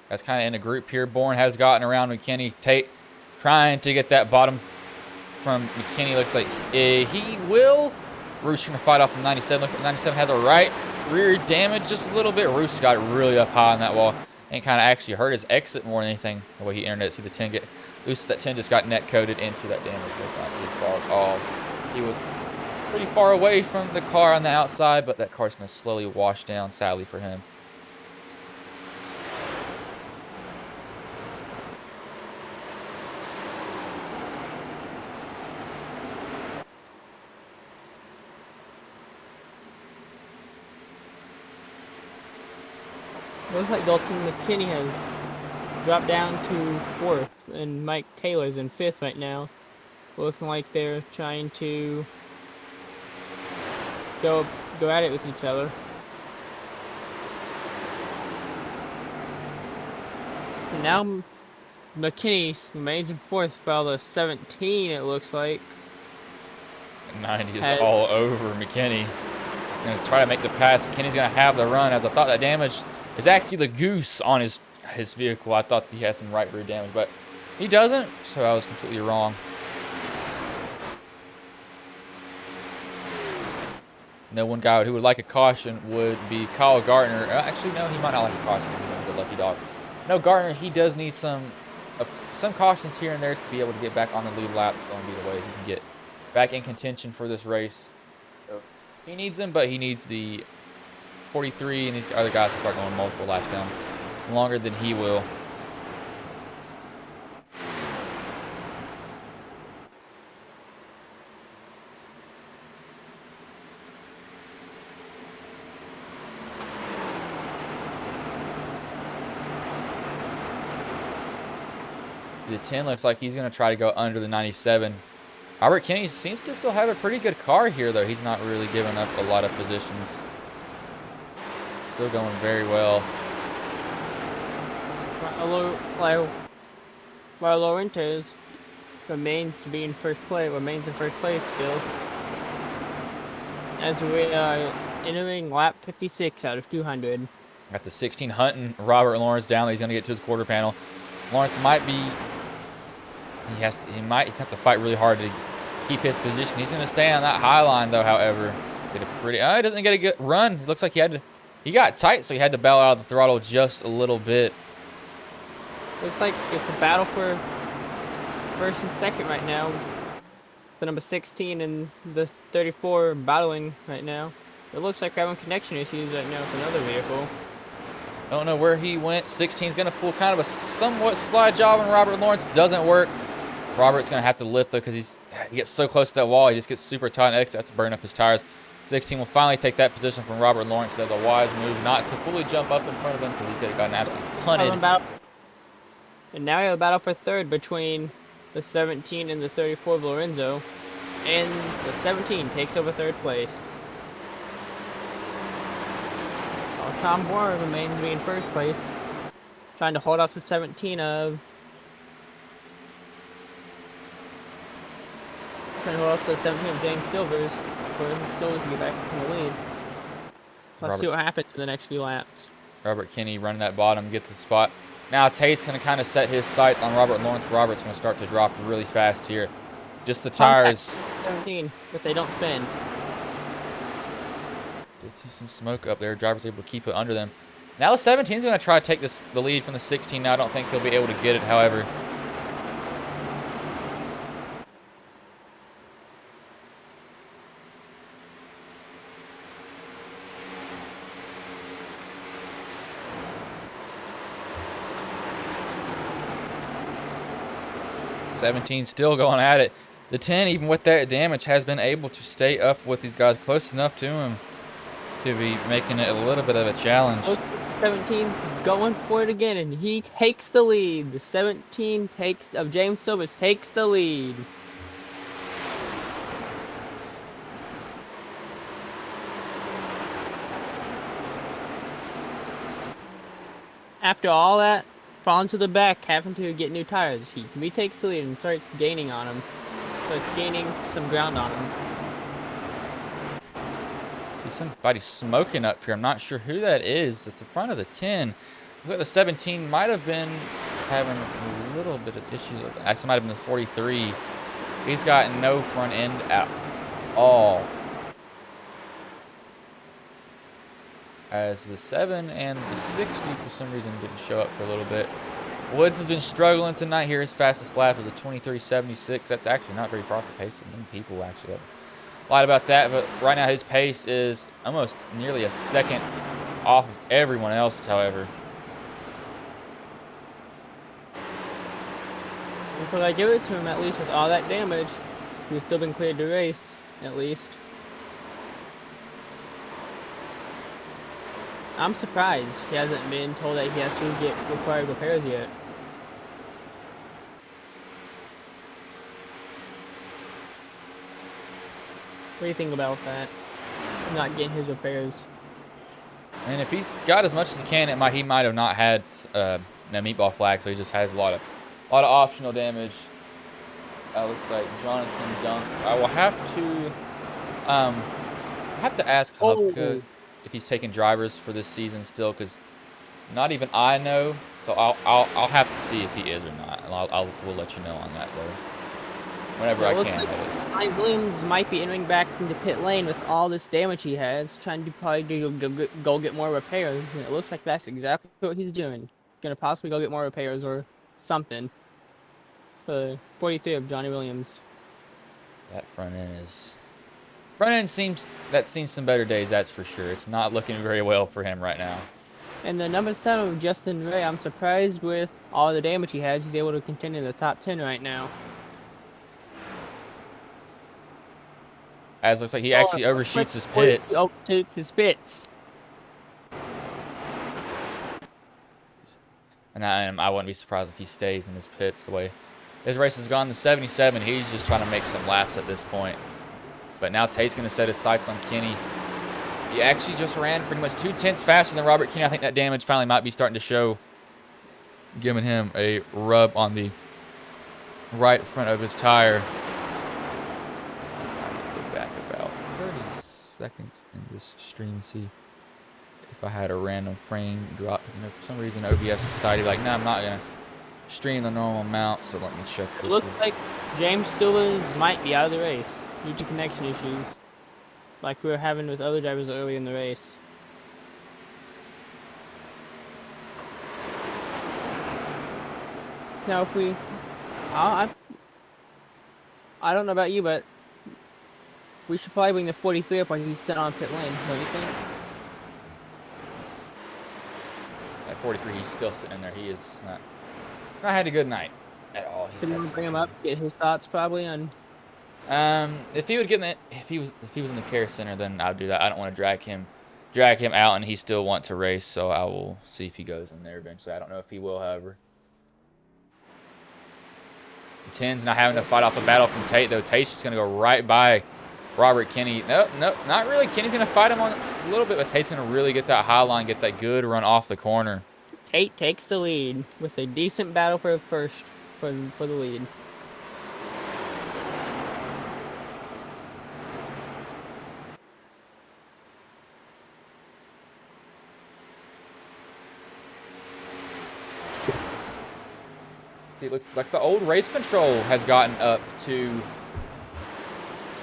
That's kind of in a group here. Bourne has gotten around McKinney. Tate trying to get that bottom from McKinney. Looks like he will. Roos trying to fight off the 97. Looks like 97 has a right rear damage just a little bit. Roos got it really up high on that wall and kind of actually hurt his exit more than anything. The way he entered it. See the 10 get loose. That 10 just got net coated into that damage. Was not his fault at all. He was pretty far away from the car on the outside, but that car's going to slowly wash down, sadly for him. Looks like Dalton McKinney has dropped down to 4th, and Mike Taylor's in 5th right now. Looking like they're trying to go at it with each other. And now McKinney remains in 4th, while the 17, it looks like. 90 is all over McKinney. Going to try to make the pass. Kenny's going to have the run, as I thought that damage is actually the goose on his vehicle. I thought he had some right rear damage, but he doesn't, so I was completely wrong. No one guy who would like a caution would be Kyle Gardner. Actually, no, he might not like a caution. He's a lucky dog. No, Gardner, he does need some cautions here and there to be able to get back on the lead lap. It's going to be the way he can get back in contention for this race. So he needs them, but he needs the 43 and these other guys will start going multiple laps down longer than he will. The 10 looks like he's going to try to go under the 97. Albert Kenny seems to still have a pretty good car here, though. He's not really giving up a lot of positions. Still going very well. While Laurentiis remains in first place still. As we are entering lap 56 out of 200. Got the 16 hunting Robert Lawrence down. He's going to get to his quarter panel. Lawrence might be. He might have to fight really hard to keep his position. He's going to stay on that high line, though. However, get a pretty. He doesn't get a good run. It looks like he got tight, so he had to bail out of the throttle just a little bit. Looks like it's a battle for first and second right now. The number 16 and the 34 battling right now. It looks like we're having connection issues right now with another vehicle. Don't know where he went. 16 is going to pull kind of a somewhat slide job on Robert Lawrence. Doesn't work. Robert's going to have to lift, though, because he gets so close to that wall. He just gets super tight and exits. That's to burn up his tires. 16 will finally take that position from Robert Lawrence. Does a wise move not to fully jump up in front of him because he could have gotten absolutely punted. And now we have a battle for third between the 17 and the 34 of Lorenzo. And the 17 takes over third place. While Tom Bourne remains in first place, trying to hold off the 17 of going to hold up to 17 of James Silver's for Silvers to get back in the lead. Let's see what happens in the next few laps. Robert Kinney running that bottom, gets the spot. Now Tate's going to kind of set his sights on Robert Lawrence. Robert's going to start to drop really fast here. Just the tires. 17, but they don't spin. Just see some smoke up there. Driver's able to keep it under them. Now the 17 is going to try to take the lead from the 16. Now I don't think he'll be able to get it, however. '17 still going at it. The 10, even with that damage, has been able to stay up with these guys close enough to him to be making it a little bit of a challenge. 17's going for it again, and he takes the lead. The 17 of James Silvers takes the lead. After all that, falling to the back, having to get new tires, he retakes the lead and starts gaining on him. So it's gaining some ground on him. See somebody smoking up here. I'm not sure who that is. It's the front of the 10. Looks like the 17 might have been having a little bit of issues. Actually, might have been the 43. He's got no front end at all. As the 7 and the 60 for some reason didn't show up for a little bit. Woods has been struggling tonight here. His fastest lap was a 23.76. That's actually not very far off the pace of many people actually. Lied about that, but right now his pace is almost nearly a second off of everyone else's, however. And so I give it to him, at least with all that damage, he's still been cleared to race, at least. I'm surprised he hasn't been told that he has to get required repairs yet. What do you think about that? Not getting his repairs. And if he's got as much as he can, he might have not had no meatball flag, so he just has a lot of optional damage. Looks like Jonathan Dunk. I will have to ask Hubka if he's taking drivers for this season still, because not even I know. So I'll have to see if he is or not, and we'll let you know on that though. Whenever I can, that is. Mike Williams might be entering back into pit lane with all this damage he has, trying to probably go get more repairs. And it looks like that's exactly what he's doing. Gonna possibly go get more repairs or something. 43 of Johnny Williams. That front end seems that's seen some better days. That's for sure. It's not looking very well for him right now. And the number 7 of Justin Ray, I'm surprised with all the damage he has. He's able to contend in the top 10 right now. As looks like he actually overshoots his pits. Overshoots his pits. And I wouldn't be surprised if he stays in his pits the way his race has gone. The 77, he's just trying to make some laps at this point. But now Tate's going to set his sights on Kenny. He actually just ran pretty much 2/10 faster than Robert Kenny. I think that damage finally might be starting to show, giving him a rub on the right front of his tire. Back about 30 seconds in this stream, see if I had a random frame drop. You know, for some reason OBS decided like, no, I'm not gonna stream the normal amount, so let me check this. It looks like James Silvers might be out of the race due to connection issues, like we were having with other drivers early in the race. Now if we I don't know about you, but we should probably bring the 43 up when he's set on pit lane, don't you think? At 43, he's still sitting in there. He is not had a good night at all. Can we bring him up, get his thoughts probably on? If he would get in the, if he was in the care center, then I'd do that. I don't want to drag him out, and he still want to race. So I will see if he goes in there eventually. I don't know if he will, however. 10's not having to fight off a battle from Tate though. Tate's just gonna go right by Robert Kenny. Nope, not really. Kenny's gonna fight him on a little bit, but Tate's gonna really get that high line, get that good run off the corner. Tate takes the lead with a decent battle for the lead. It looks like the old race control has gotten up to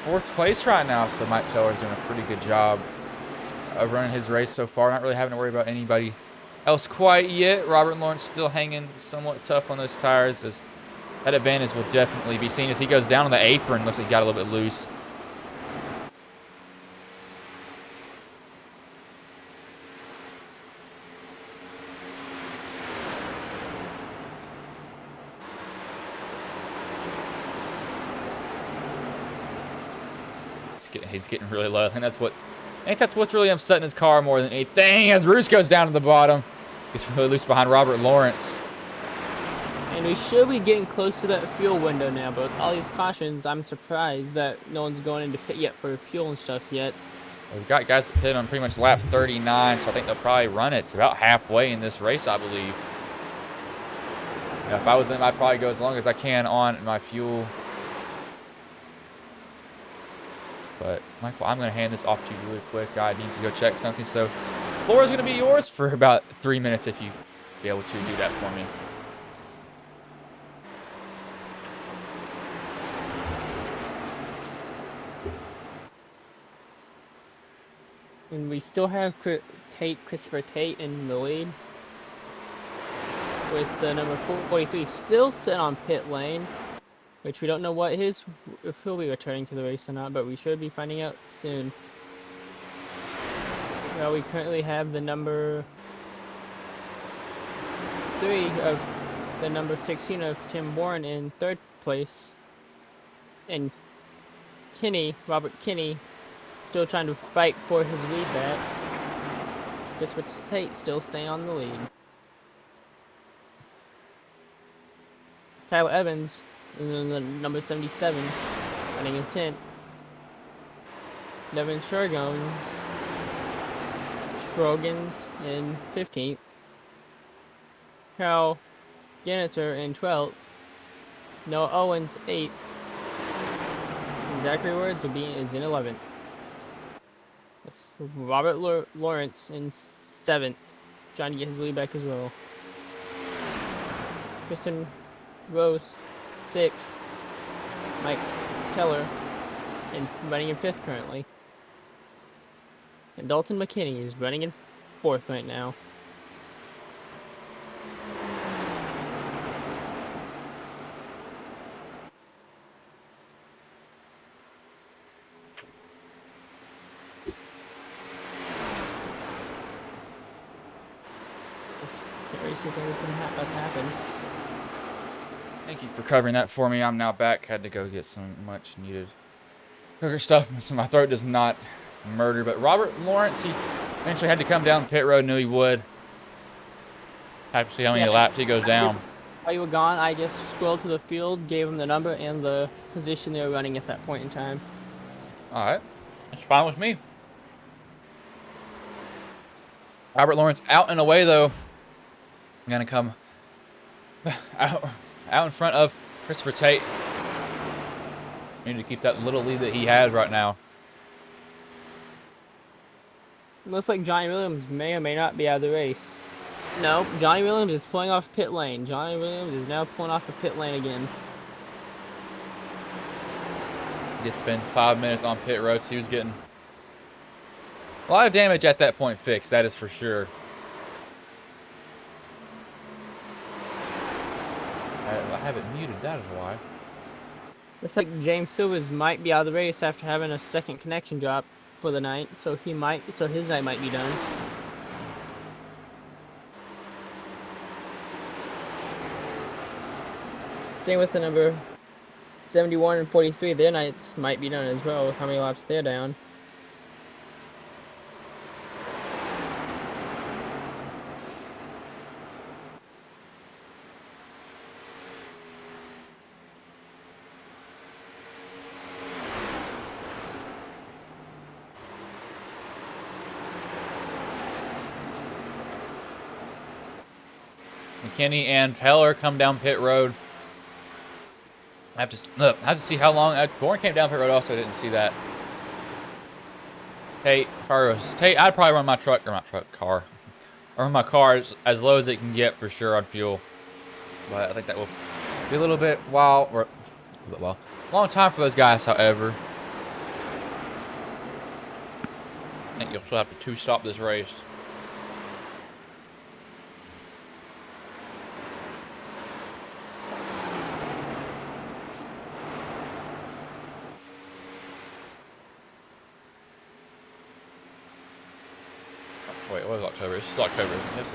4th place right now. So Mike Taylor's doing a pretty good job of running his race so far. Not really having to worry about anybody else quite yet. Robert Lawrence still hanging somewhat tough on those tires. As that advantage will definitely be seen as he goes down on the apron. Looks like he got a little bit loose. He's getting really low. I think that's what's really upsetting his car more than anything. As Bruce goes down to the bottom, gets really loose behind Robert Lawrence. And we should be getting close to that fuel window now, but with all these cautions, I'm surprised that no one's going into pit yet for fuel and stuff yet. We've got guys that pit on pretty much lap 39, so I think they'll probably run it to about halfway in this race, I believe. If I was them, I'd probably go as long as I can on my fuel. But, Michael, I'm going to hand this off to you really quick. I need to go check something. So, the floor is going to be yours for about 3 minutes if you be able to do that for me. And we still have Christopher Tate in the lead, with the number 43 still sitting on pit lane, which we don't know if he'll be returning to the race or not, but we should be finding out soon. Well, we currently have the number 3 of the number 16 of Tim Bourne in 3rd place, and Robert Kinney, still trying to fight for his lead back. Christopher Tate still staying on the lead. Tyler Evans, and the number 77, running in 10th. Devin Schrogans in 15th. Carl Ganneter in 12th. Noah Owens 8th. And Zachary Woods is in 11th. That's Robert Lawrence in 7th, trying to get his lead back as well. Kristen Rose 6th. Mike Keller running in 5th currently. And Dalton McKinney is running in 4th right now. Happen. Thank you for covering that for me. I'm now back. Had to go get some much needed sugar stuff, so my throat does not murder. But Robert Lawrence, he eventually had to come down pit road. Knew he would. Have to see how many laps he goes down. While you were gone, I just scrolled to the field, gave him the number and the position they were running at that point in time. All right, that's fine with me. Robert Lawrence out and away though. Gonna come out in front of Christopher Tate. Need to keep that little lead that he has right now. Looks like Johnny Williams may or may not be out of the race. No, Johnny Williams is pulling off pit lane. Johnny Williams is now pulling off the pit lane again. He did spend 5 minutes on pit road, so he was getting a lot of damage at that point fixed, that is for sure. I have it muted, that is why. Looks like James Silvers might be out of the race after having a second connection drop for the night, so his night might be done. Same with the number 71 and 43, their nights might be done as well with how many laps they're down. McKinney and Peller come down pit road. I have to see how long. Bourne came down pit road also. I didn't see that. Tate, I'd probably run my car. Or run my car as low as it can get for sure on fuel. But I think that will Be a little bit long time for those guys, however. I think you'll still have to two-stop this race. Wait, what was October? This is October, isn't it?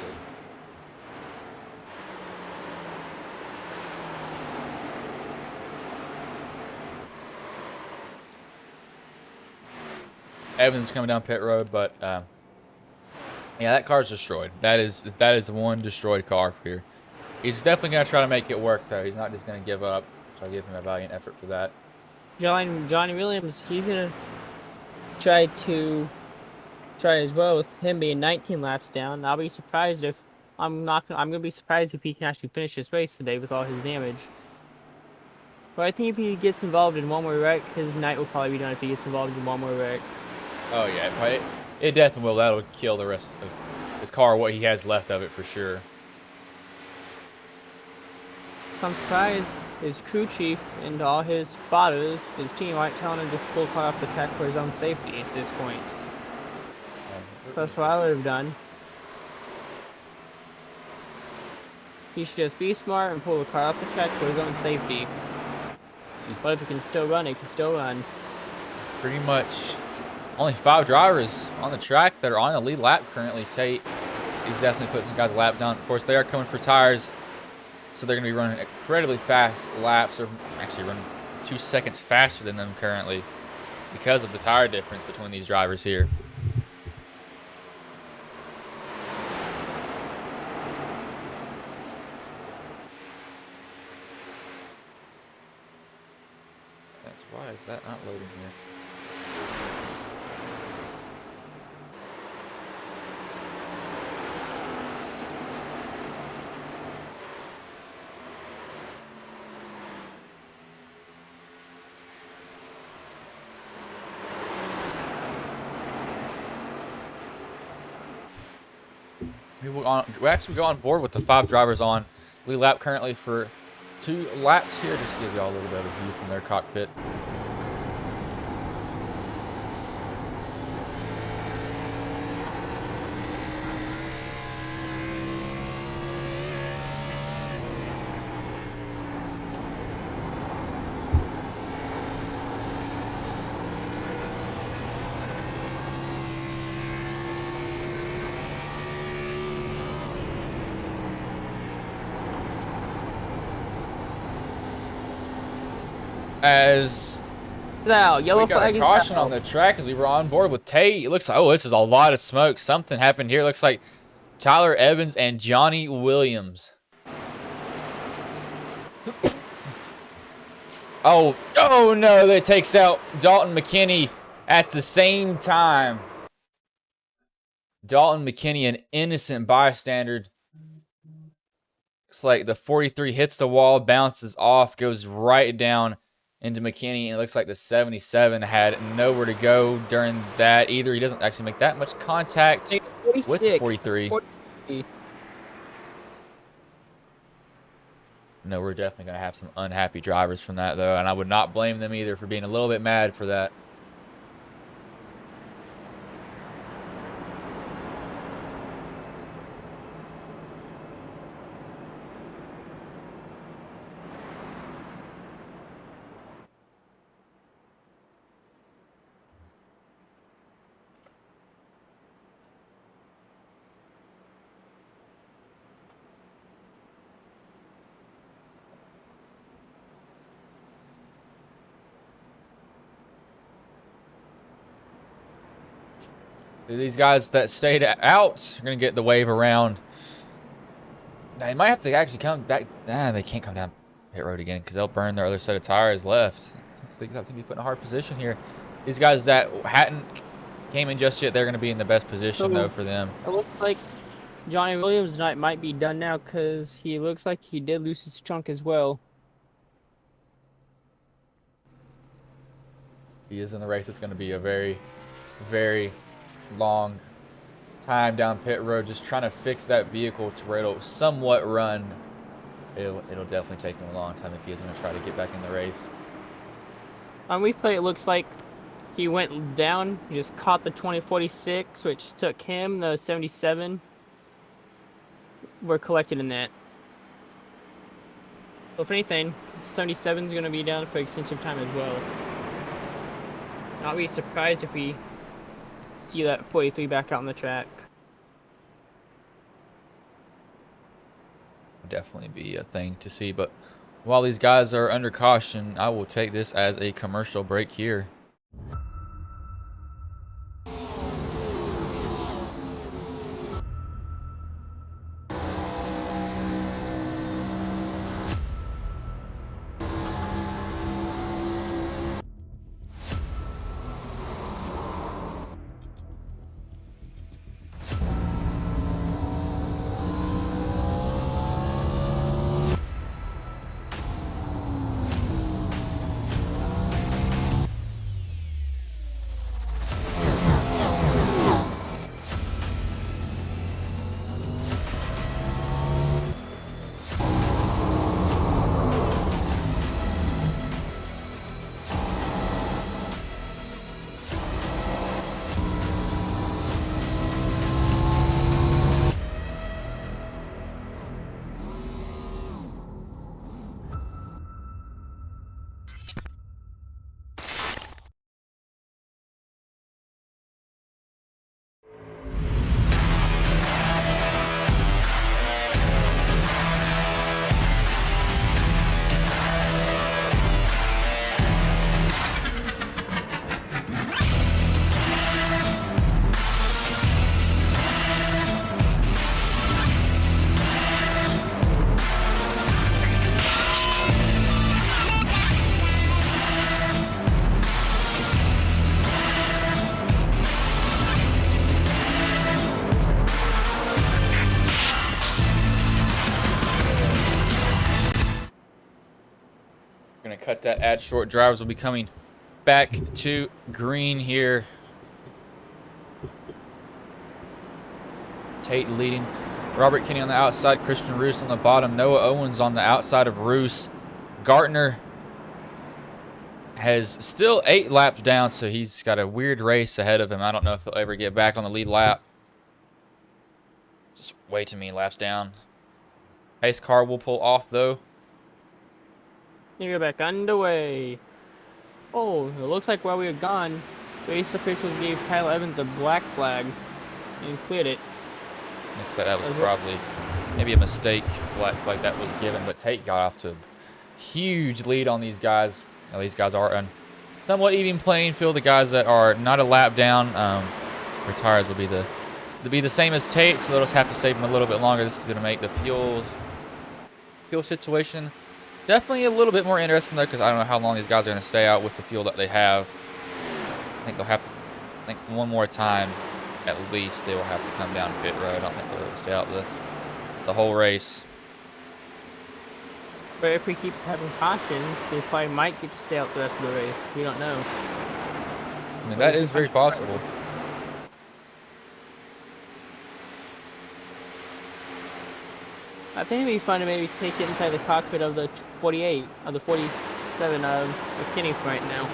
Evans coming down pit road, but yeah, that car's destroyed. That is one destroyed car here. He's definitely gonna try to make it work though. He's not just gonna give up. So I'll give him a valiant effort for that. Johnny Williams, he's gonna try as well with him being 19 laps down. I'll be surprised if I'm gonna be surprised if he can actually finish this race today with all his damage. But I think if he gets involved in one more wreck, his night will probably be done if he gets involved in one more wreck. Oh yeah, it definitely will. That'll kill the rest of his car, what he has left of it for sure. I'm surprised his crew chief and all his spotters, his team, aren't telling him to pull the car off the track for his own safety at this point. That's what I would have done. He should just be smart and pull the car off the track for his own safety. But if he can still run, he can still run. Pretty much only 5 drivers on the track that are on the lead lap currently. Tate, he's definitely put some guys a lap down. Of course, they are coming for tires, so they're going to be running incredibly fast laps. They're actually running 2 seconds faster than them currently because of the tire difference between these drivers here. Why is that not loading here? We actually go on board with the 5 drivers on lead lap currently for 2 laps here, just to give y'all a little bit of a view from their cockpit. As yellow we got flag a caution on the track as we were on board with Tate. It looks like, oh, this is a lot of smoke. Something happened here. It looks like Tyler Evans and Johnny Williams. Oh no, that takes out Dalton McKinney at the same time. Dalton McKinney, an innocent bystander. Looks like the 43 hits the wall, bounces off, goes right down into McKinney, and it looks like the 77 had nowhere to go during that either. He doesn't actually make that much contact with the 43. 40. No, we're definitely going to have some unhappy drivers from that, though, and I would not blame them either for being a little bit mad for that. These guys that stayed out are going to get the wave around. They might have to actually come back. They can't come down pit road again because they'll burn their other set of tires left. I think that's going to be put in a hard position here. These guys that hadn't came in just yet, they're going to be in the best position, though, for them. It looks like Johnny Williams' night might be done now because he looks like he did lose his chunk as well. He is in the race. It's going to be a very, very long time down pit road, just trying to fix that vehicle to where it'll somewhat run It'll definitely take him a long time if he is going to try to get back in the race. On replay, it looks like he went down. He just caught the 2046, which took him. The 77 were collected in that. So if anything, 77 is going to be down for extensive time as well. Not be surprised if we see that 43 back out on the track. Definitely be a thing to see, but while these guys are under caution, I will take this as a commercial break here. Gonna cut that ad short. Drivers will be coming back to green here. Tate leading. Robert Kinney on the outside. Christian Roos on the bottom. Noah Owens on the outside of Roos. Gartner has still 8 laps down, so he's got a weird race ahead of him. I don't know if he'll ever get back on the lead lap. Just way too many laps down. Pace car will pull off, though. You go back underway. Oh, it looks like while we were gone, race officials gave Kyle Evans a black flag and cleared it. Looks like that was probably maybe a mistake. Black flag that was given, but Tate got off to a huge lead on these guys. Now, these guys are on somewhat even playing field. The guys that are not a lap down, their tires will be the same as Tate, so they'll just have to save them a little bit longer. This is going to make the fuel situation definitely a little bit more interesting, though, because I don't know how long these guys are going to stay out with the fuel that they have. I think they'll have to, one more time at least, they will have to come down pit road. I don't think they'll stay out the whole race. But if we keep having cautions, they probably might get to stay out the rest of the race. We don't know. I mean, that is very possible. I think it'd be fun to maybe take it inside the cockpit of the 48, of the 47 of McKinney's right now.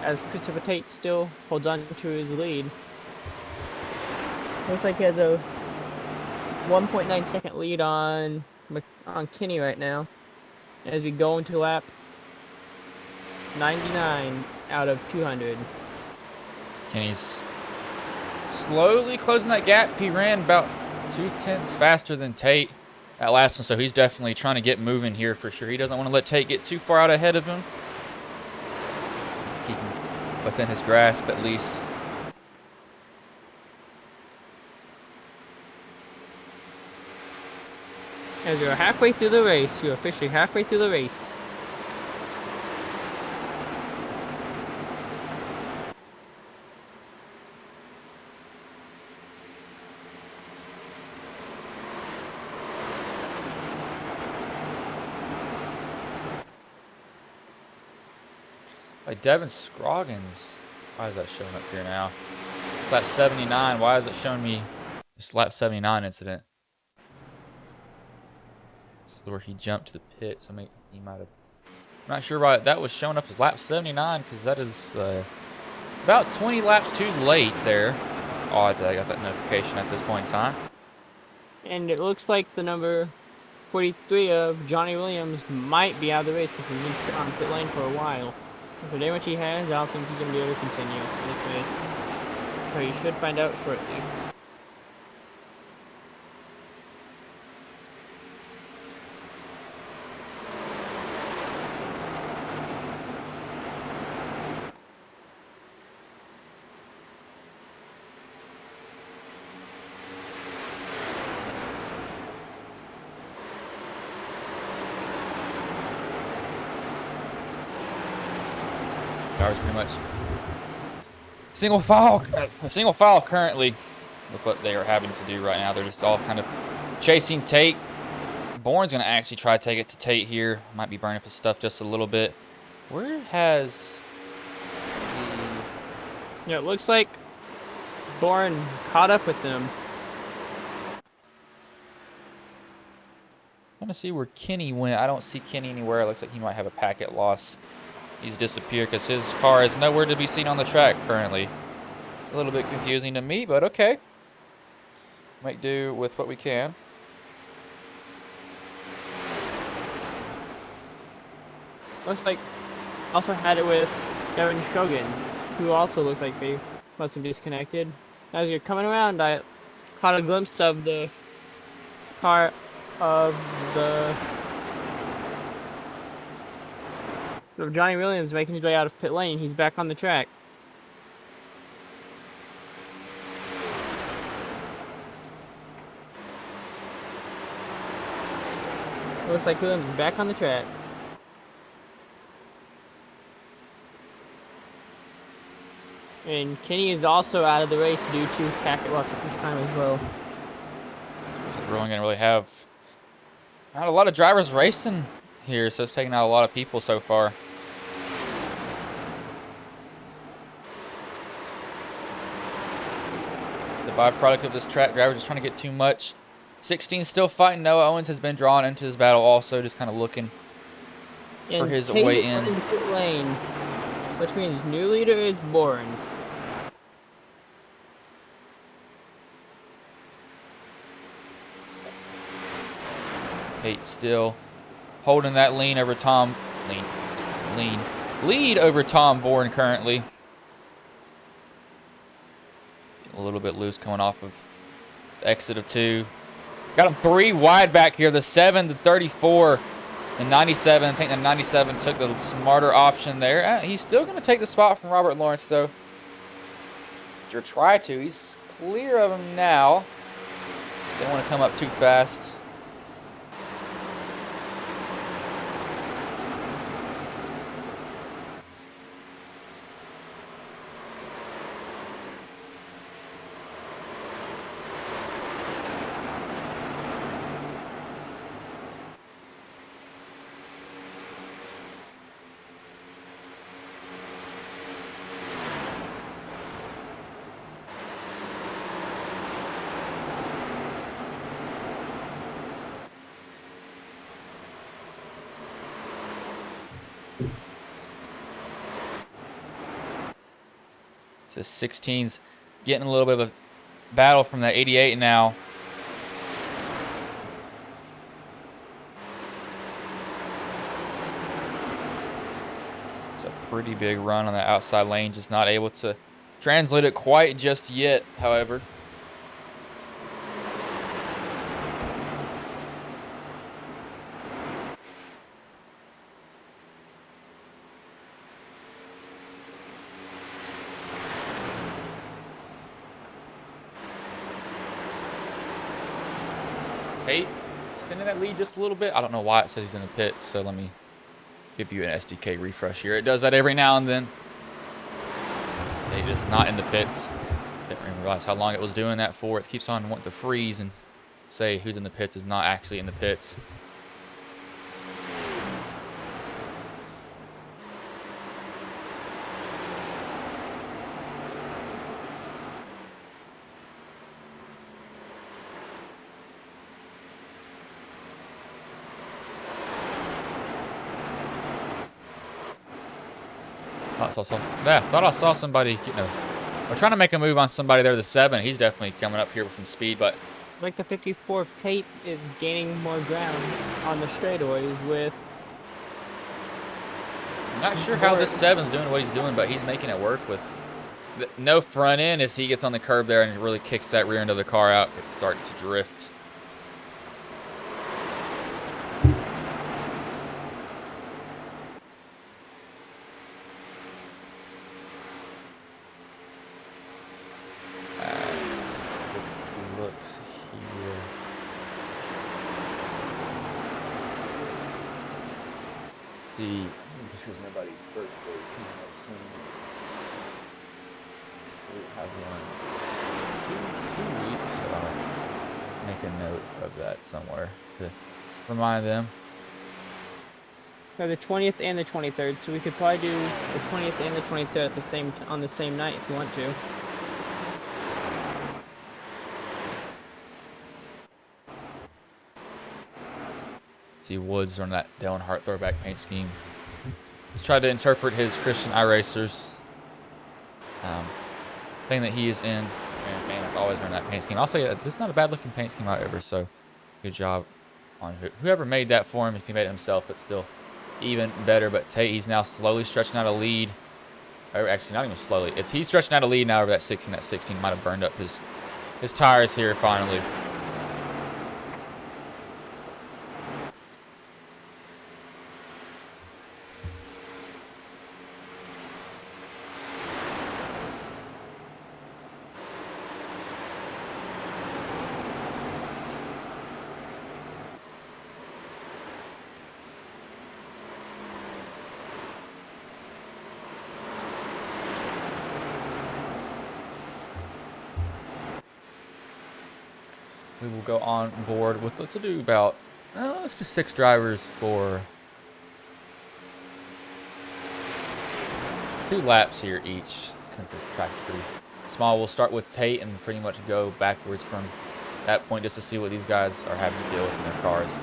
As Christopher Tate still holds on to his lead. Looks like he has a 1.9 second lead on Kinney right now. As we go into lap 99 out of 200. Kinney's slowly closing that gap. He ran about 0.2 faster than Tate that last one, so he's definitely trying to get moving here for sure. He doesn't want to let Tate get too far out ahead of him. Keep him within his grasp at least. As you're halfway through the race, you're officially halfway through the race. Like Devin Scroggins. Why is that showing up here now? It's lap 79. Why is it showing me this lap 79 incident? This is where he jumped to the pit. So he might have. I'm not sure why that was showing up as lap 79 because that is about 20 laps too late there. It's odd that I got that notification at this point in time. And it looks like the number 43 of Johnny Williams might be out of the race because he's been sitting on pit lane for a while. With the damage he has, I don't think he's going to be able to continue in this race. So you should find out shortly. Cars pretty much single file currently with what they are having to do right now. They're just all kind of chasing Tate. Bourne's going to actually try to take it to Tate here. Might be burning up his stuff just a little bit. Where has Yeah, it looks like Bourne caught up with them. I'm trying to see where Kenny went. I don't see Kenny anywhere. It looks like he might have a packet loss. He's disappeared because his car is nowhere to be seen on the track currently. It's a little bit confusing to me, but okay. Make do with what we can. Looks like also had it with Devin Shoggins, who also looks like they must have disconnected. As you're coming around, I caught a glimpse of the car of Johnny Williams making his way out of pit lane. He's back on the track. Looks like Williams is back on the track. And Kenny is also out of the race due to packet loss at this time as well. I suppose we're only going to really have not a lot of drivers racing here, so it's taking out a lot of people so far. The byproduct of this track, driver just trying to get too much. 16 still fighting. Noah Owens has been drawn into this battle also, just kind of looking for his Tate way in. the pit lane, which means new leader is Bourne. Tate still holding that lead over Tom Bourne currently. A little bit loose coming off of the exit of 2. Got him 3 wide back here. The 7, the 34, the 97. I think the 97 took the smarter option there. He's still going to take the spot from Robert Lawrence, though. Or try to. He's clear of him now. Don't want to come up too fast. So 16's getting a little bit of a battle from that 88 now. It's a pretty big run on the outside lane, just not able to translate it quite just yet, however. Tate extending that lead just a little bit. I don't know why it says he's in the pits, so let me give you an SDK refresh here. It does that every now and then. Tate is not in the pits. Didn't even realize how long it was doing that for. It keeps on wanting to freeze and say who's in the pits is not actually in the pits. Thought I saw somebody getting we're trying to make a move on somebody there, the 7. He's definitely coming up here with some speed, but Like the 54th, Tate is gaining more ground on the straightaways with. I'm not sure how this 7's doing what he's doing, but he's making it work with no front end as he gets on the curb there and really kicks that rear end of the car out. It's starting to drift. Looks here. This was nobody's birthday coming up soon. We have one 2 weeks, so I'll make a note of that somewhere to remind them. So the 20th and the 23rd, so we could probably do the 20th and the 23rd at on the same night if you want to. See Woods on that Dale Earnhardt throwback paint scheme. He's tried to interpret his Christian iRacers thing that he is in. And I've always run that paint scheme. I'll say this is not a bad looking paint scheme however, so good job on whoever made that for him. If he made it himself, it's still even better. But Tate, he's now slowly stretching out a lead. Or actually, not even slowly. He's stretching out a lead now over that 16. That 16 might have burned up his tires here finally. We will go on board with, let's do about, let's do 6 drivers for 2 laps here each, since this track's pretty small. We'll start with Tate and pretty much go backwards from that point just to see what these guys are having to deal with in their cars.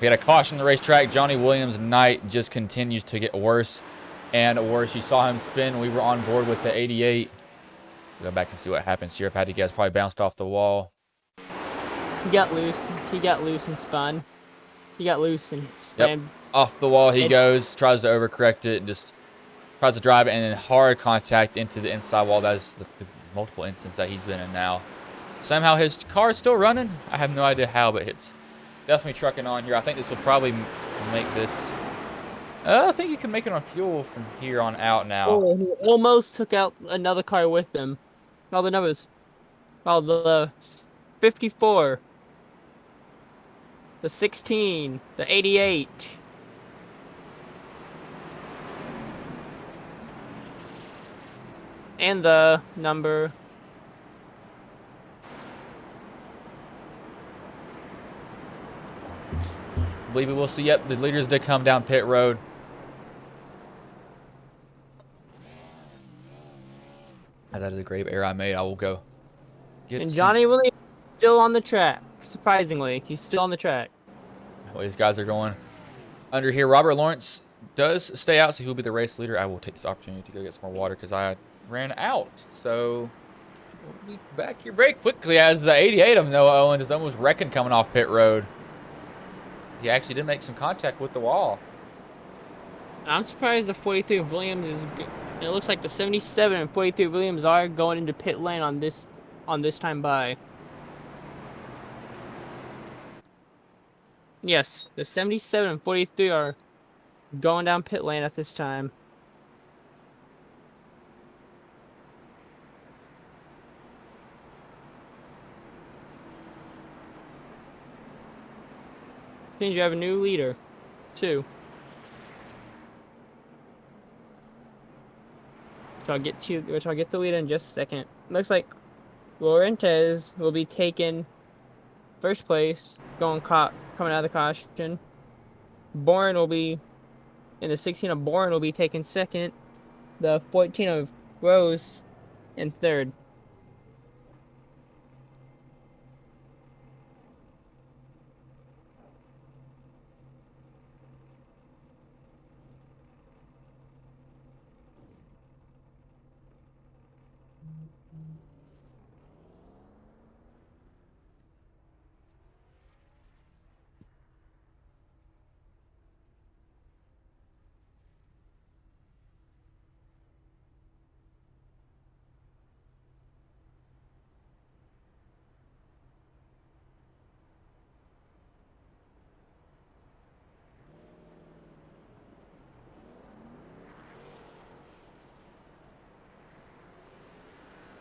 We had a caution on the racetrack. Johnny Williams' night just continues to get worse and worse. You saw him spin. We were on board with the 88. We'll go back and see what happens here. If I had to guess, probably bounced off the wall. He got loose. He got loose and spun. He got loose and slammed. Yep. Off the wall he goes. Tries to overcorrect it. And just tries to drive it. And then hard contact into the inside wall. That is the multiple instances that he's been in now. Somehow his car is still running. I have no idea how, but it's definitely trucking on here. I think this will probably make this... I think you can make it on fuel from here on out now. Oh, he almost took out another car with them. All the numbers. All the 54. The 16. The 88. And the number... I believe we will see. Yep, the leaders did come down pit road. That is a great error I made. I will go. And Johnny Williams still on the track. Surprisingly, he's still on the track. Well, these guys are going under here. Robert Lawrence does stay out, so he'll be the race leader. I will take this opportunity to go get some more water because I ran out. So we'll be back here very quickly as the 88 of Noah Owens is almost wrecking coming off pit road. He actually did make some contact with the wall. I'm surprised the 43 of Williams is... It looks like the 77 and 43 Williams are going into pit lane on this time by. Yes, the 77 and 43 are going down pit lane at this time. Means you have a new leader, too. Which I'll get the leader in just a second. Looks like Lorentez will be taking first place, coming out of the caution. Bourne will be in the 16 of Bourne will be taking second. The 14 of Rose in third.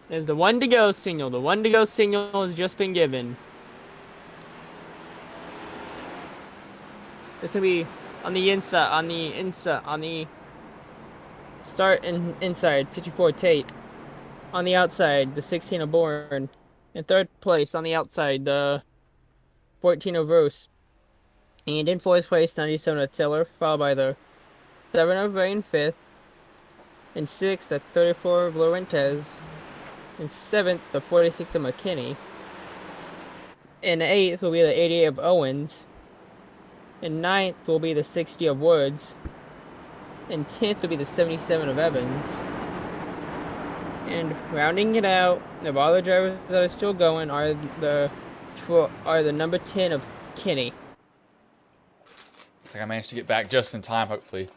There's the 1 to go signal. The 1 to go signal has just been given. This will be on the inside, on the start and inside, 54 Tate. On the outside, the 16 of Bourne. In third place, on the outside, the 14 of Rose. And in fourth place, 97 of Tiller, followed by the 7 of Rain fifth. In sixth, the 34 of Lorentez. In seventh, the 46 of McKinney. In eighth will be the 88 of Owens. In ninth will be the 60 of Woods. In 10th will be the 77 of Evans. And rounding it out, of all the drivers that are still going are the number 10 of Kenny. I think I managed to get back just in time, hopefully.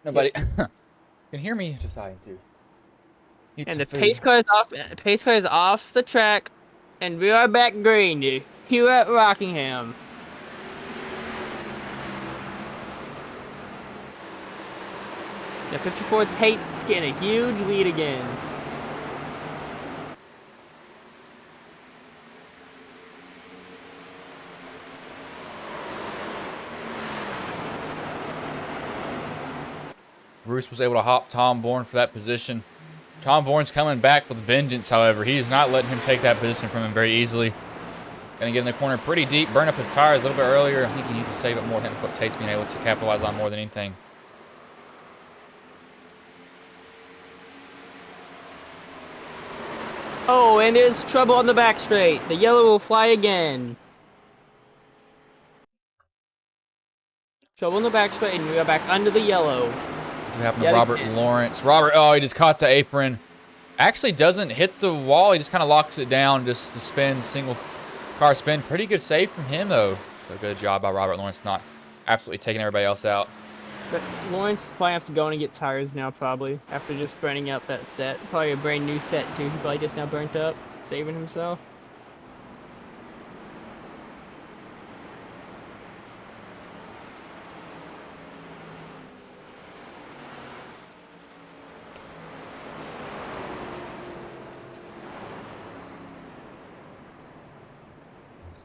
Nobody can hear me. Just I do. And the pace car is off. Pace car is off the track, and we are back green here at Rockingham. The 54 Tate's getting a huge lead again. Bruce was able to hop Tom Bourne for that position. Tom Bourne's coming back with vengeance, however. He's not letting him take that position from him very easily. Gonna get in the corner pretty deep, burn up his tires a little bit earlier. I think he needs to save it more than what Tate's being able to capitalize on more than anything. Oh, and there's trouble on the back straight. The yellow will fly again. Shovel in the back straight, and we are back under the yellow. That's what happened to Robert Lawrence. Robert, oh, he just caught the apron. Actually doesn't hit the wall. He just kind of locks it down, just to spin, single car spin. Pretty good save from him, though. So good job by Robert Lawrence, not absolutely taking everybody else out. But Lawrence probably have to go in and get tires now, probably, after just burning out that set. Probably a brand new set, too. He probably just now burnt up, saving himself.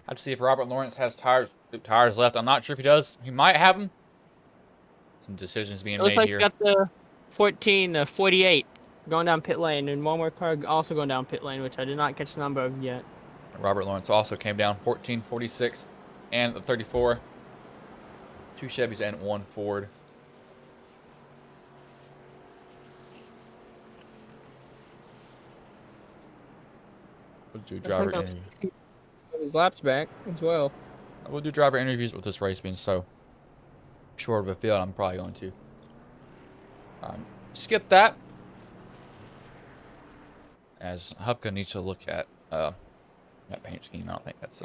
I have to see if Robert Lawrence has tires left. I'm not sure if he does. He might have them. Some decisions being made here. It looks like we got the 14, the 48 going down pit lane, and one more car also going down pit lane, which I did not catch the number of yet. Robert Lawrence also came down 14, 46, and the 34. 2 Chevys and 1 Ford. We'll do driver interviews. His laps back as well. We'll do driver interviews with this race being so short of a field. I'm probably going to skip that, as Hupka needs to look at that paint scheme. I don't think that's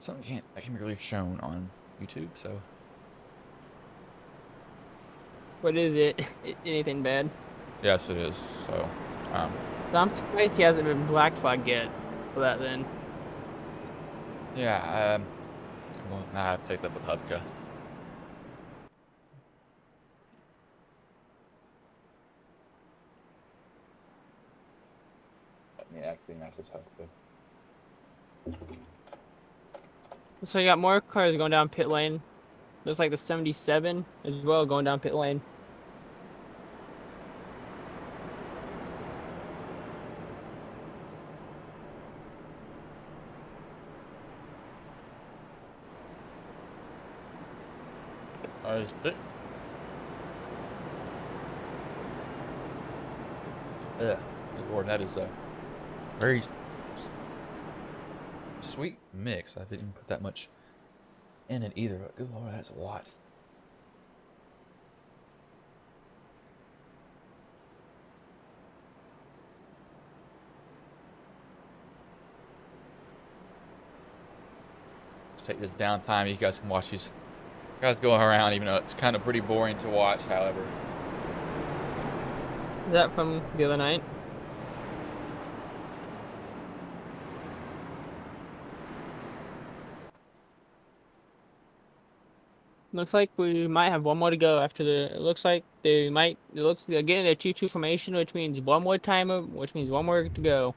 something that can be really shown on YouTube. So, what is it? Anything bad? Yes, it is. So, I'm surprised he hasn't been black flagged yet for that. Then. Yeah. Well, I have to take that with Hupka. Acting as a Hupka. So you got more cars going down pit lane. Looks like the 77 as well going down pit lane. Yeah, good Lord, that is a very sweet mix. I didn't put that much in it either, but good Lord, that's a lot. Let's take this downtime. You guys can watch these guys going around, even though it's kind of pretty boring to watch, however. Is that from the other night? Looks like we might have one more to go after the. It looks like they might. It looks they're getting their 2-2 formation, which means one more timer, which means one more to go.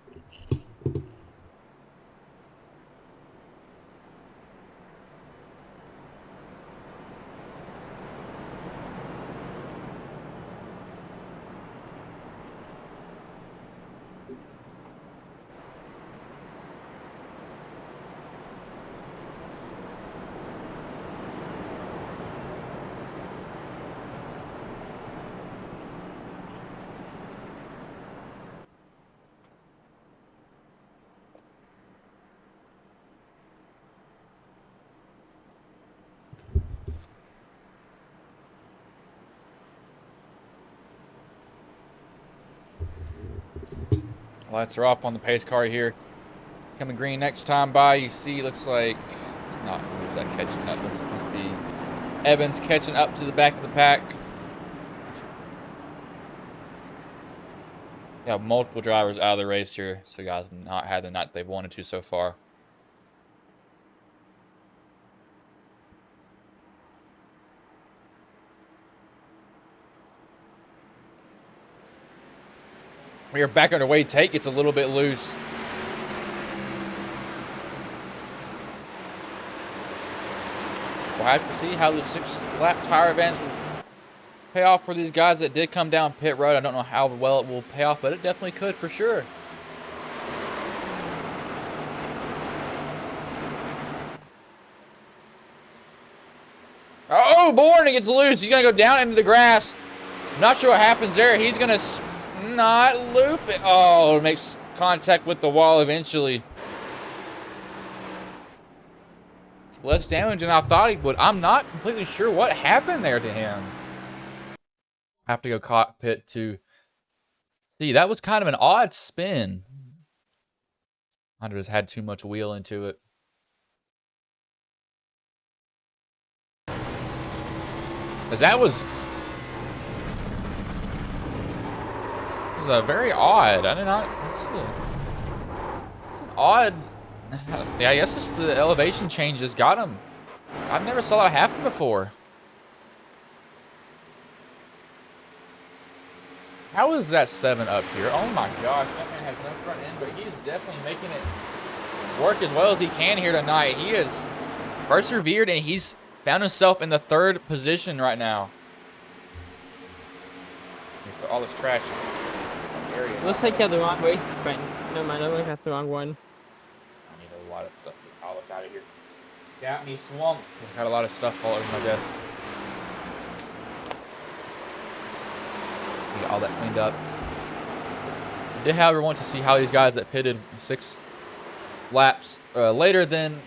Lights are off on the pace car here. Coming green next time by, you see, looks like it's not. Who is that catching up? It must be Evans catching up to the back of the pack. We have multiple drivers out of the race here, so guys have not had the night they've wanted to so far. We are back underway. Tate gets a little bit loose. We'll have to see how the 6-lap tire advantage will pay off for these guys that did come down pit road. I don't know how well it will pay off, but it definitely could for sure. Oh, Bourne gets loose. He's going to go down into the grass. Not sure what happens there. He's going to not loop it. Oh, it makes contact with the wall eventually. less damage than I thought he would. I'm not completely sure what happened there to him. I have to go cockpit to see. That was kind of an odd spin. I just had too much wheel into it. Because that was... This is a very odd. I did not... It's an odd... Yeah, I guess it's the elevation changes got him. I've never saw that happen before. How is that 7 up here? Oh my gosh, that man has no front end, but he is definitely making it work as well as he can here tonight. He has persevered and he's found himself in the 3rd position right now. Put all this trash in the area. Looks like you have the wrong race button. Never mind, I look at the wrong one. I need a lot of stuff to get all this out of here. Got me swamped. Got a lot of stuff all over my desk. Get all that cleaned up. I did, however, want to see how these guys that pitted 6 laps later than...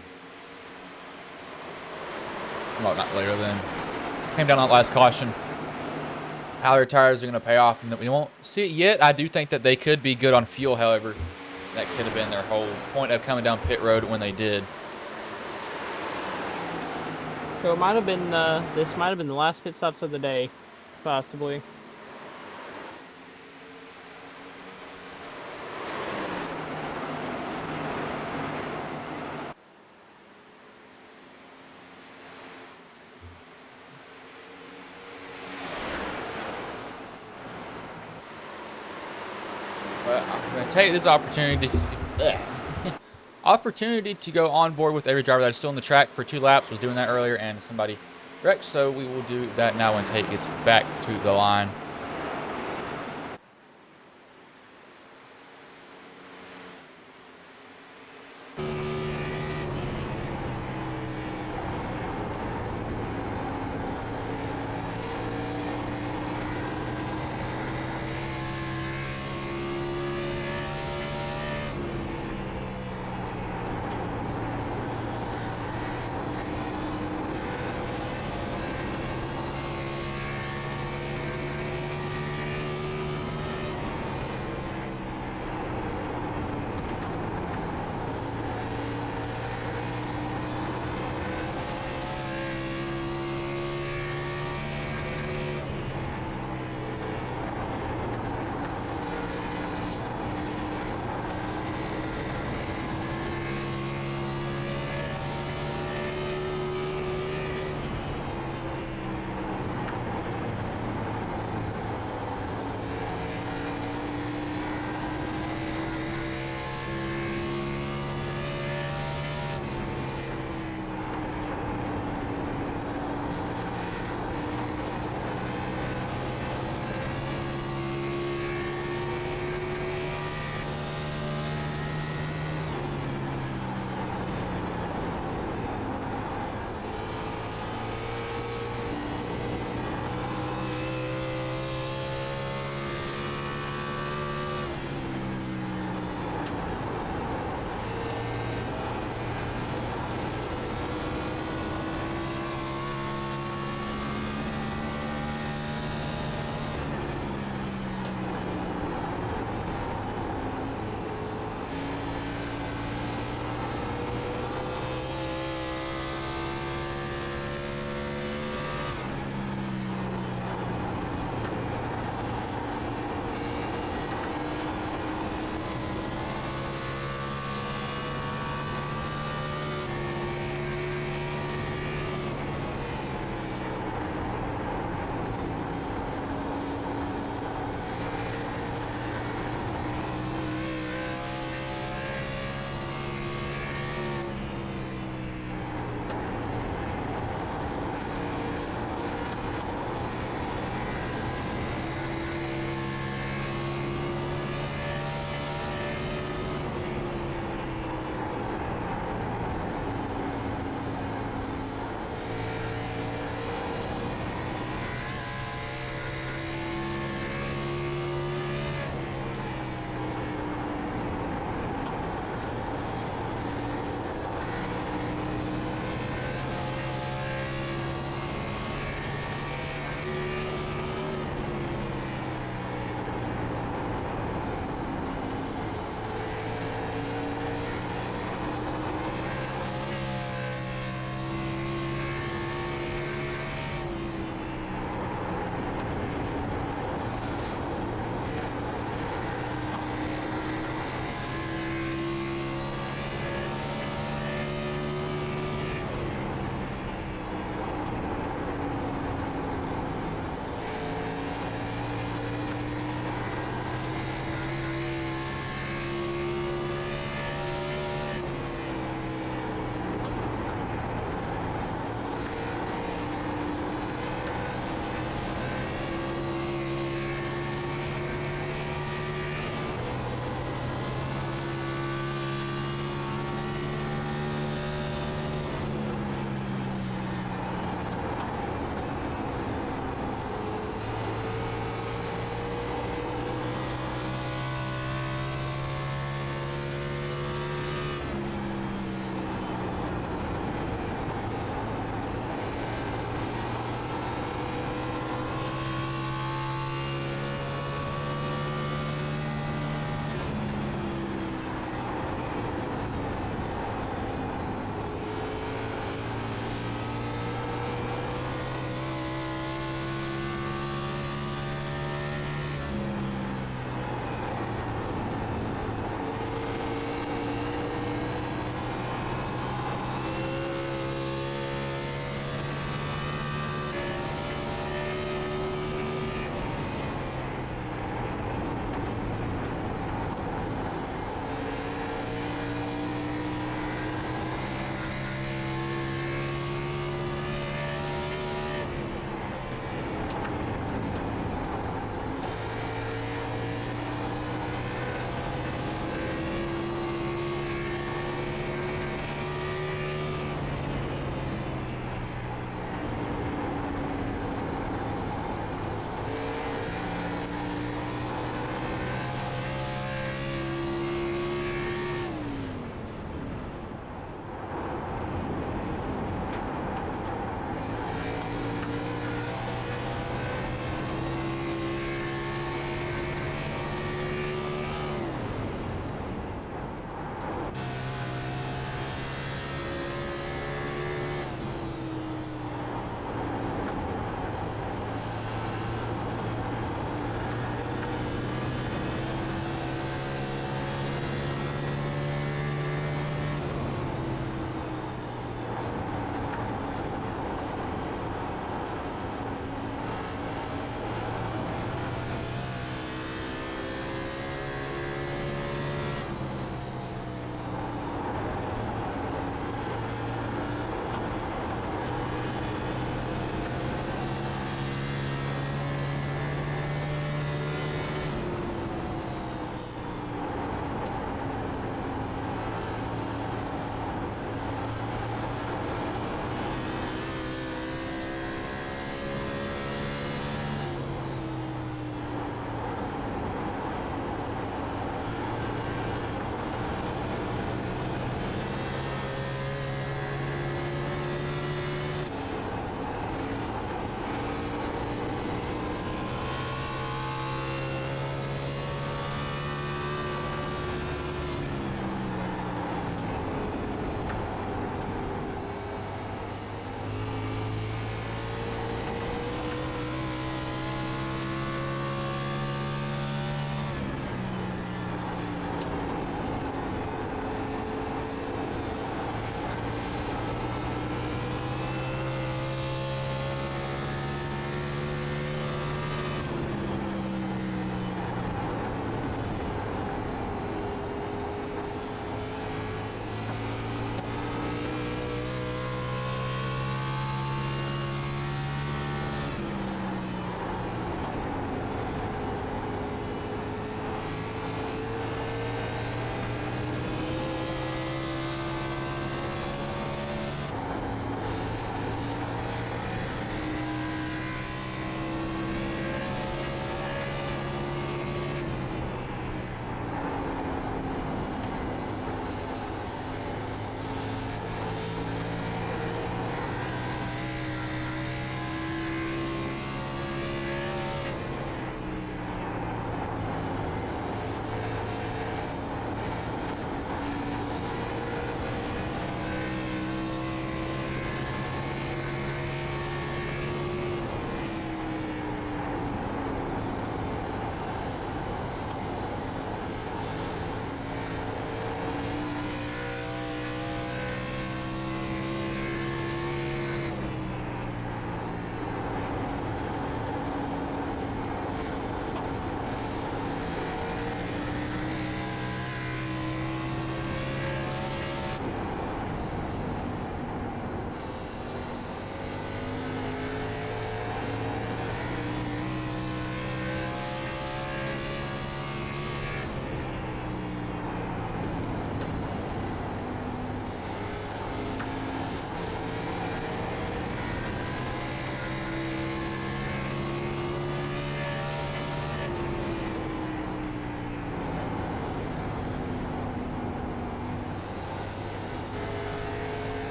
Well, not later than... Came down on that last caution. How their tires are going to pay off. And we won't see it yet. I do think that they could be good on fuel, however. That could have been their whole point of coming down pit road when they did. So it might have been this might have been the last pit stops of the day, possibly. But I'm going to take this opportunity to go on board with every driver that is still on the track for 2 laps. Was doing that earlier and somebody wrecked, so we will do that now when Tate gets back to the line.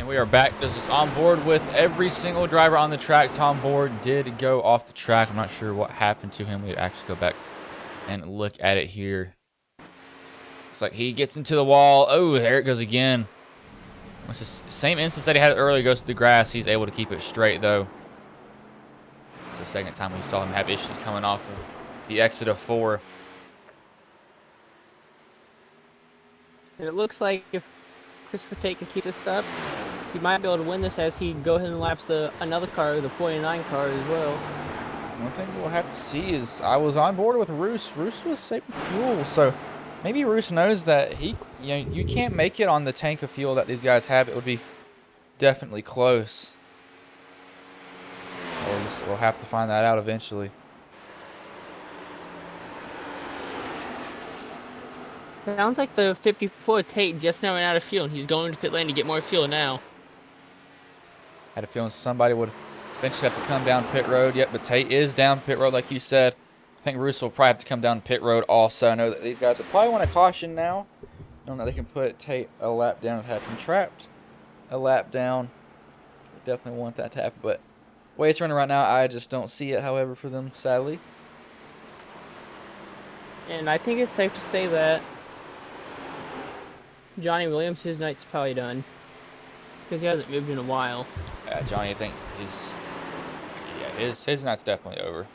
And we are back. This is on board with every single driver on the track. Tom Board did go off the track. I'm not sure what happened to him. We actually go back and look at it here. Looks like he gets into the wall. Oh, there it goes again. It's the same instance that he had earlier. Goes to the grass. He's able to keep it straight, though. It's the second time we saw him have issues coming off of the exit of 4. And it looks like if Christopher Tate can keep this up, he might be able to win this as he go ahead and laps another car, the 49 car as well. One thing we'll have to see is I was on board with Roos. Roos was saving fuel, so maybe Roos knows that you can't make it on the tank of fuel that these guys have. It would be definitely close. We'll have to find that out eventually. Sounds like the 54 Tate just now ran out of fuel, and he's going to pit lane to get more fuel now. Had a feeling somebody would eventually have to come down pit road. Yep, but Tate is down pit road, like you said. I think Roos will probably have to come down pit road also. I know that these guys will probably want to caution now, knowing that they can put Tate a lap down and have him trapped a lap down. Definitely want that to happen, but the way it's running right now, I just don't see it, however, for them, sadly. And I think it's safe to say that Johnny Williams, his night's probably done. Because he hasn't moved in a while. Yeah, Johnny, I think his night's definitely over.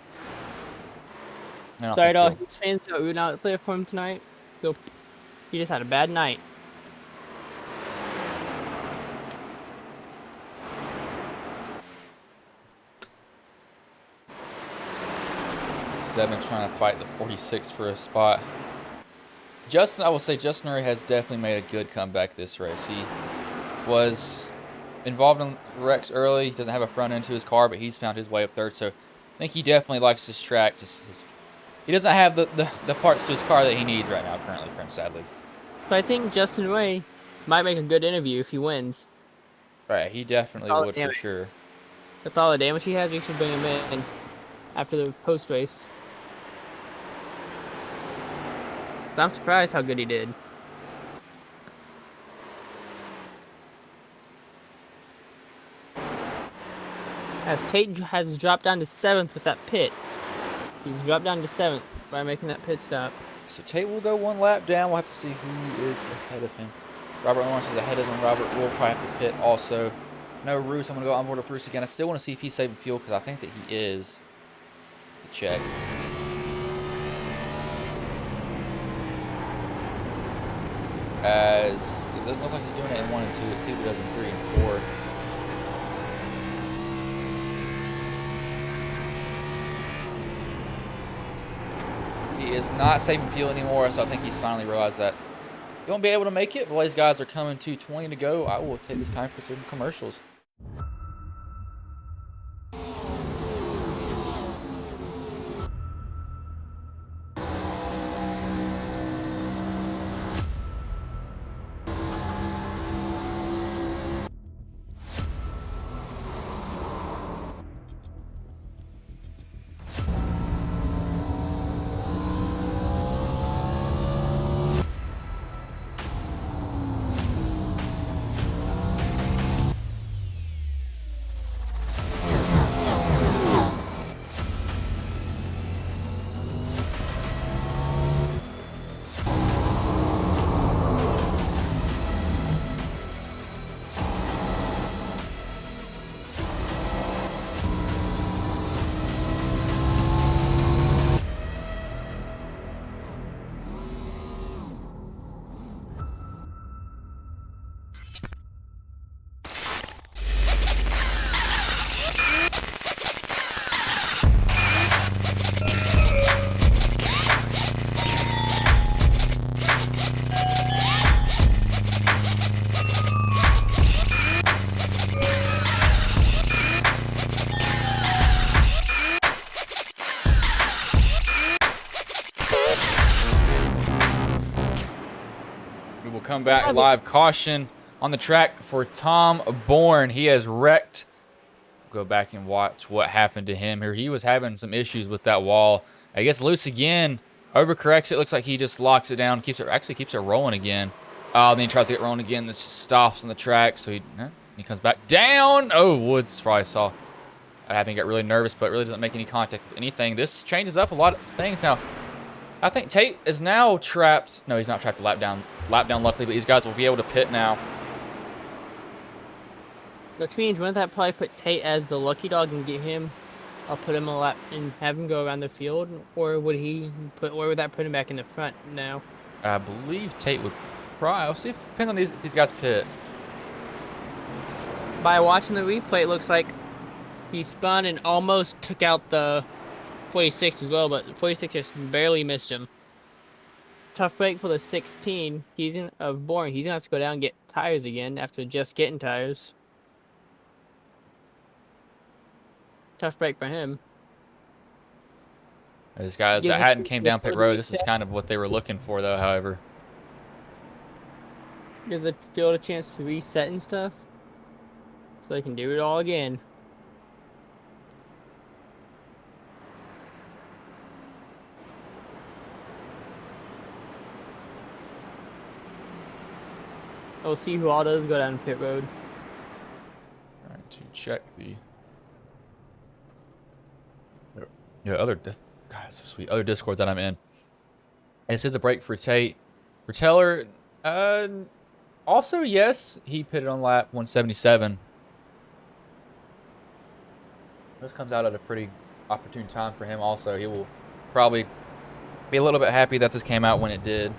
Sorry to all his fans that we would not play for him tonight. So he just had a bad night. Seven trying to fight the 46 for a spot. Justin, I will say Justin Ray has definitely made a good comeback this race. He was involved in wrecks early. He doesn't have a front end to his car, but he's found his way up third. So I think he definitely likes this track. He doesn't have the parts to his car that he needs right now currently for him, sadly. So I think Justin Ray might make a good interview if he wins. Right, he definitely would for sure. With all the damage he has, we should bring him in after the post-race. I'm surprised how good he did. As Tate has dropped down to 7th with that pit. He's dropped down to 7th by making that pit stop. So Tate will go one lap down. We'll have to see who is ahead of him. Robert Lawrence is ahead of him. Robert will probably have to pit also. No Roos. I'm going to go on board with Roos again. I still want to see if he's saving fuel because I think that he is. To check. As it doesn't look like he's doing it in 1 and 2. Let's see if he does in 3 and 4. He is not saving fuel anymore, so I think he's finally realized that he won't be able to make it. But these guys are coming to 20 to go. I will take this time for some commercials. Come back live. Caution on the track for Tom Bourne. He has wrecked. Go back and watch what happened to him here. He was having some issues with that wall. I guess loose again. Overcorrects it. Looks like he just locks it down. Actually keeps it rolling again. Oh, then he tries to get rolling again. This stops on the track. So he He comes back down. Oh, Woods probably saw. I haven't got really nervous, but really doesn't make any contact with anything. This changes up a lot of things now. I think Tate is now trapped. No, he's not trapped a lap down. Lap down, luckily, but these guys will be able to pit now. Which means wouldn't that probably put Tate as the lucky dog and get him? I'll put him a lap and have him go around the field, or would that put him back in the front now? I believe Tate would probably. I'll see if it depends on if these guys pit. By watching the replay, it looks like he spun and almost took out the 46 as well, but the 46 just barely missed him. Tough break for the 16. He's Boring. He's gonna have to go down and get tires again after just getting tires. Tough break for him. These guys that hadn't came down pit road. This is kind of what they were looking for, though. However, gives the field a chance to reset and stuff, so they can do it all again. We'll see who all does go down pit road. trying to check the other God, so sweet other Discords that I'm in. This is a break for Tate. For Teller, also yes, he pitted on lap 177. This comes out at a pretty opportune time for him. Also, he will probably be a little bit happy that this came out when it did.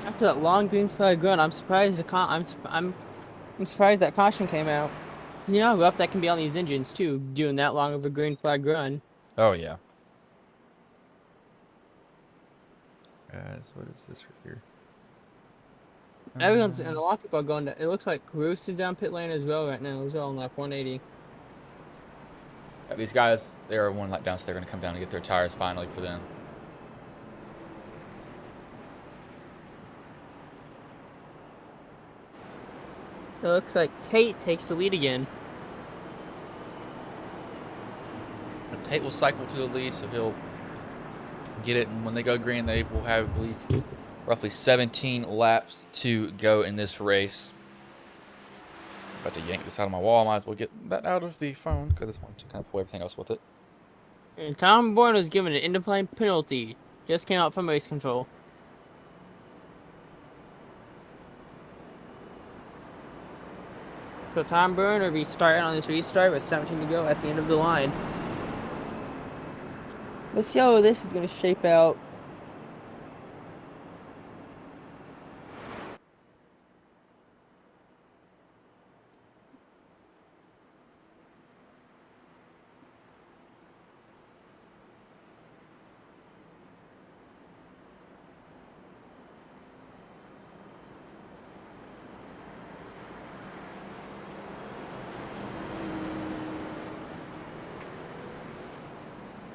After that long green flag run, I'm surprised I'm surprised that caution came out. You know how rough that can be on these engines too, doing that long of a green flag run. Oh yeah. So what is this right here? Everyone's and a lot of people are going to. It looks like Roos is down pit lane as well right now as well on lap 180. These guys, they are one lap down, so they're going to come down and get their tires finally for them. It looks like Tate takes the lead again. Tate will cycle to the lead, so he'll get it. And when they go green, they will have, I believe, roughly 17 laps to go in this race. About to yank this out of my wall. Might as well get that out of the phone because I just want to kind of pull everything else with it. And Tom Bourne was given an end-of-line penalty. Just came out from race control. So Tom Byrne will be starting on this restart with 17 to go at the end of the line. Let's see how this is going to shape out.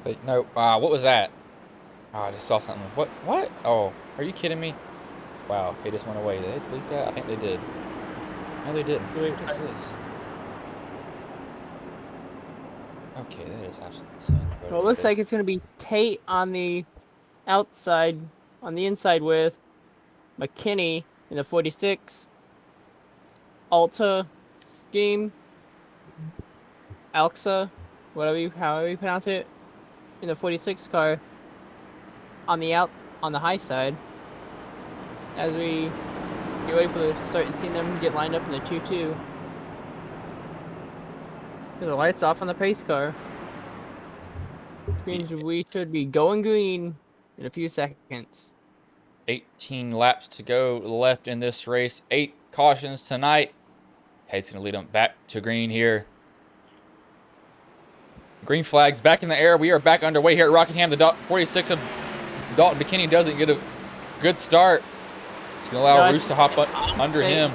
Wait, no, what was that? Oh, I just saw something. What? Oh, are you kidding me? Wow, okay, just went away. Did they delete that? I think they did. No, they didn't. What is this? Okay, that is absolutely insane. Well, it looks like it's going to be Tate on the outside, on the inside with McKinney in the 46, Alta scheme, Alxa, however you pronounce it, in the 46 car on the high side. As we get ready for start seeing them get lined up in the 2-2. The lights off on the pace car. Which means we should be going green in a few seconds. 18 laps to go left in this race. 8 cautions tonight. Tate's going to lead them back to green here. Green flags back in the air. We are back underway here at Rockingham. The 46 of Dalton McKinney doesn't get a good start. It's going to allow Roos to hop under him.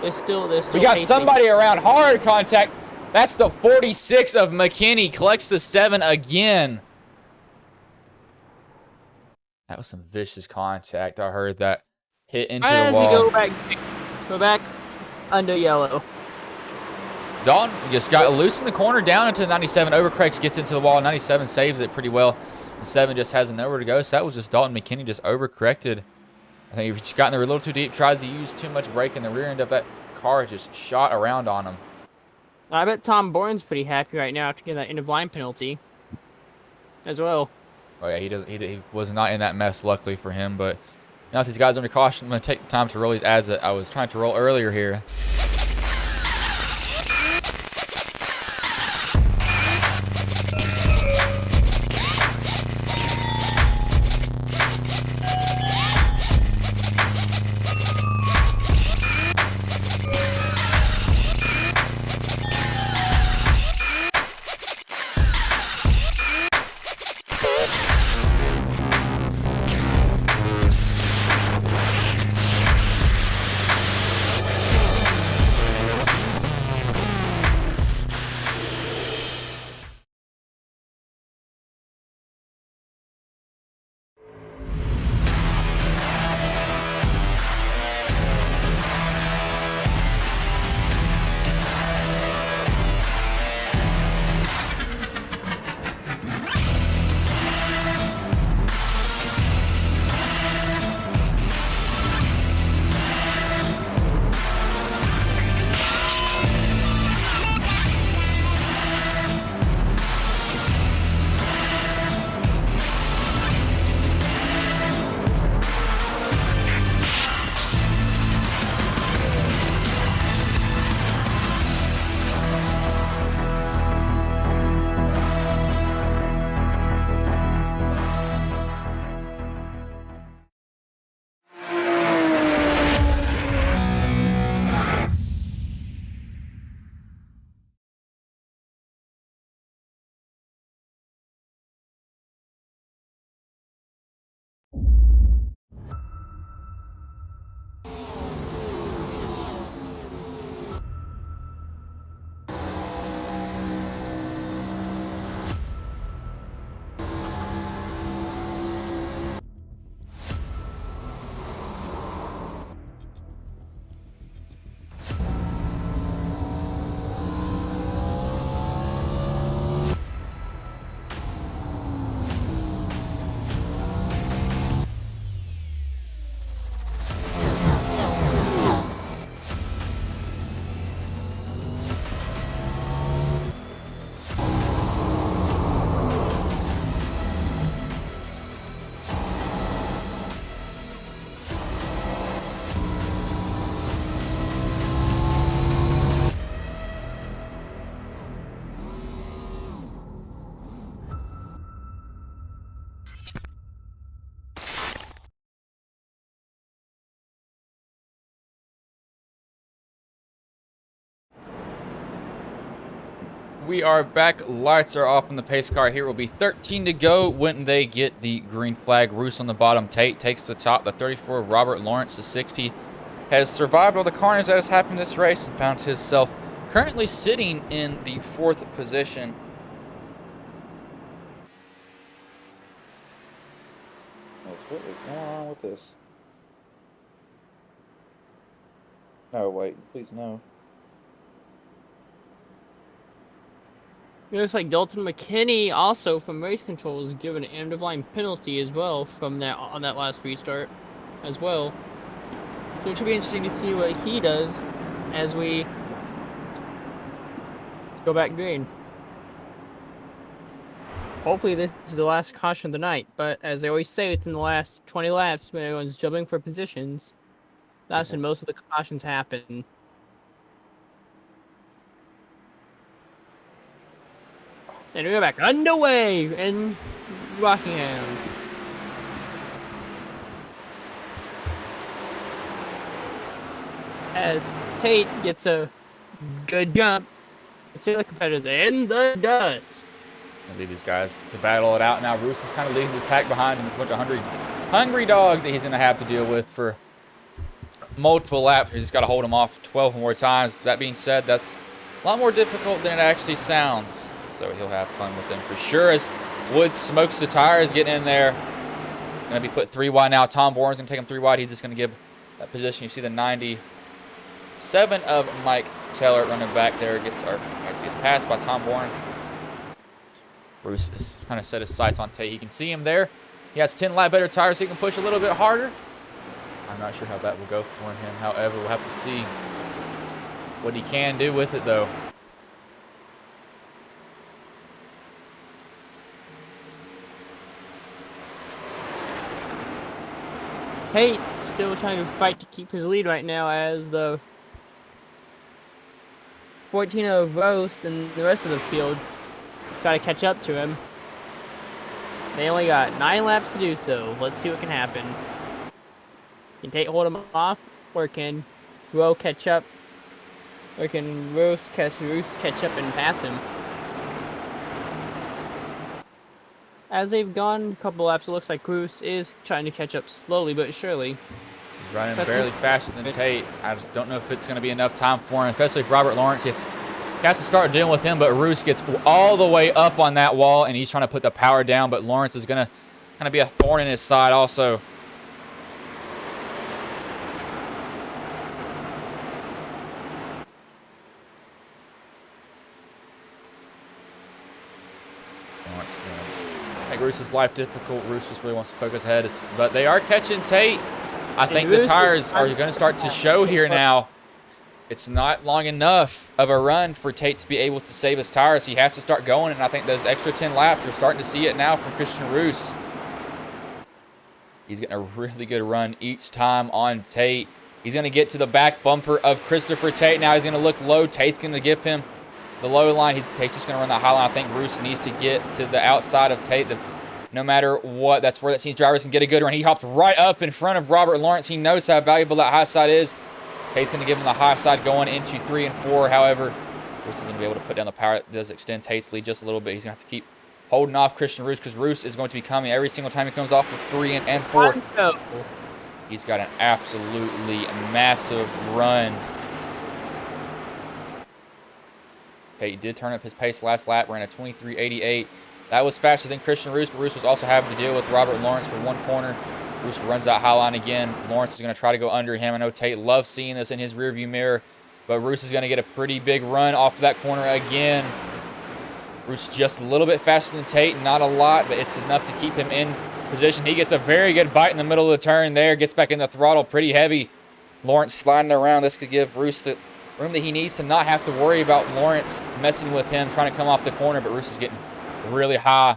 They're still we got pacing. Somebody around. Hard contact. That's the 46 of McKinney. Collects the 7 again. That was some vicious contact. I heard that hit into the wall. As we go back under yellow. Dalton just got loose in the corner, down into the 97. Overcorrects, gets into the wall. 97 saves it pretty well. The 7 just has nowhere to go. So that was just Dalton McKinney just overcorrected I think he just got in there a little too deep, tries to use too much brake, and the rear end of that car just shot around on him. I bet Tom Bourne's pretty happy right now after getting that end of line penalty as well. Oh yeah, he was not in that mess, luckily for him. But now with these guys under caution, I'm going to take the time to roll these ads that I was trying to roll earlier here. We are back. Lights are off on the pace car here. Will be 13 to go when they get the green flag. Roos on the bottom. Tate takes the top. The 34, Robert Lawrence, the 60, has survived all the carnage that has happened in this race and found himself currently sitting in the 4th position. What is going on with this? No, wait. Please, no. It looks like Dalton McKinney also from race control was given an end of line penalty as well from that on that last restart as well. So it should be interesting to see what he does as we go back green. Hopefully this is the last caution of the night, but as they always say, it's in the last 20 laps when everyone's jumping for positions. That's when most of the cautions happen. And we go back underway in Rockingham. As Tate gets a good jump, the other competitors in the dust. And leave these guys to battle it out. Now Roos is kind of leading this pack behind him. It's a bunch of hungry dogs that he's going to have to deal with for multiple laps. He's just got to hold them off 12 more times. That being said, that's a lot more difficult than it actually sounds. So he'll have fun with them for sure as Woods smokes the tires, getting in there. Going to be put 3 wide now. Tom Bourne's going to take him 3 wide. He's just going to give that position. You see the 97 of Mike Taylor running back there. Gets passed by Tom Bourne. Bruce is trying to set his sights on Tate. You can see him there. He has 10 lap better tires, so he can push a little bit harder. I'm not sure how that will go for him. However, we'll have to see what he can do with it, though. Tate still trying to fight to keep his lead right now as the 14 of Rose and the rest of the field try to catch up to him. They only got 9 laps to do so. Let's see what can happen. Can Tate hold him off, or can Rowe catch up? Or can Roos catch up and pass him? As they've gone a couple laps, it looks like Roos is trying to catch up slowly but surely. He's running barely faster than Tate. I just don't know if it's going to be enough time for him, especially if Robert Lawrence has to start dealing with him, but Roos gets all the way up on that wall, and he's trying to put the power down, but Lawrence is going to kind of be a thorn in his side also. Lawrence is going to make Roos's life difficult. Roos just really wants to focus ahead, but they are catching Tate. I think the tires are going to start to show here now. It's not long enough of a run for Tate to be able to save his tires. He has to start going, and I think those extra 10 laps, you're starting to see it now from Christian Roos. He's getting a really good run each time on Tate. He's going to get to the back bumper of Christopher Tate. Now he's going to look low. Tate's going to give him the low line. Tate's just going to run the high line. I think Roos needs to get to the outside of Tate. No matter what, that's where that seems drivers can get a good run. He hopped right up in front of Robert Lawrence. He knows how valuable that high side is. Tate's going to give him the high side going into 3 and 4. However, Roos is going to be able to put down the power. That does extend Tate's lead just a little bit. He's going to have to keep holding off Christian Roos because Roos is going to be coming every single time he comes off with 3 and 4. He's got an absolutely massive run. Okay, he did turn up his pace last lap. Ran a 23.88. That was faster than Christian Roos, but Roos was also having to deal with Robert Lawrence for one corner. Roos runs that high line again. Lawrence is going to try to go under him. I know Tate loves seeing this in his rearview mirror, but Roos is going to get a pretty big run off of that corner again. Roos just a little bit faster than Tate, not a lot, but it's enough to keep him in position. He gets a very good bite in the middle of the turn there, gets back in the throttle pretty heavy. Lawrence sliding around. This could give Roos the room that he needs to not have to worry about Lawrence messing with him, trying to come off the corner, but Roos is getting really high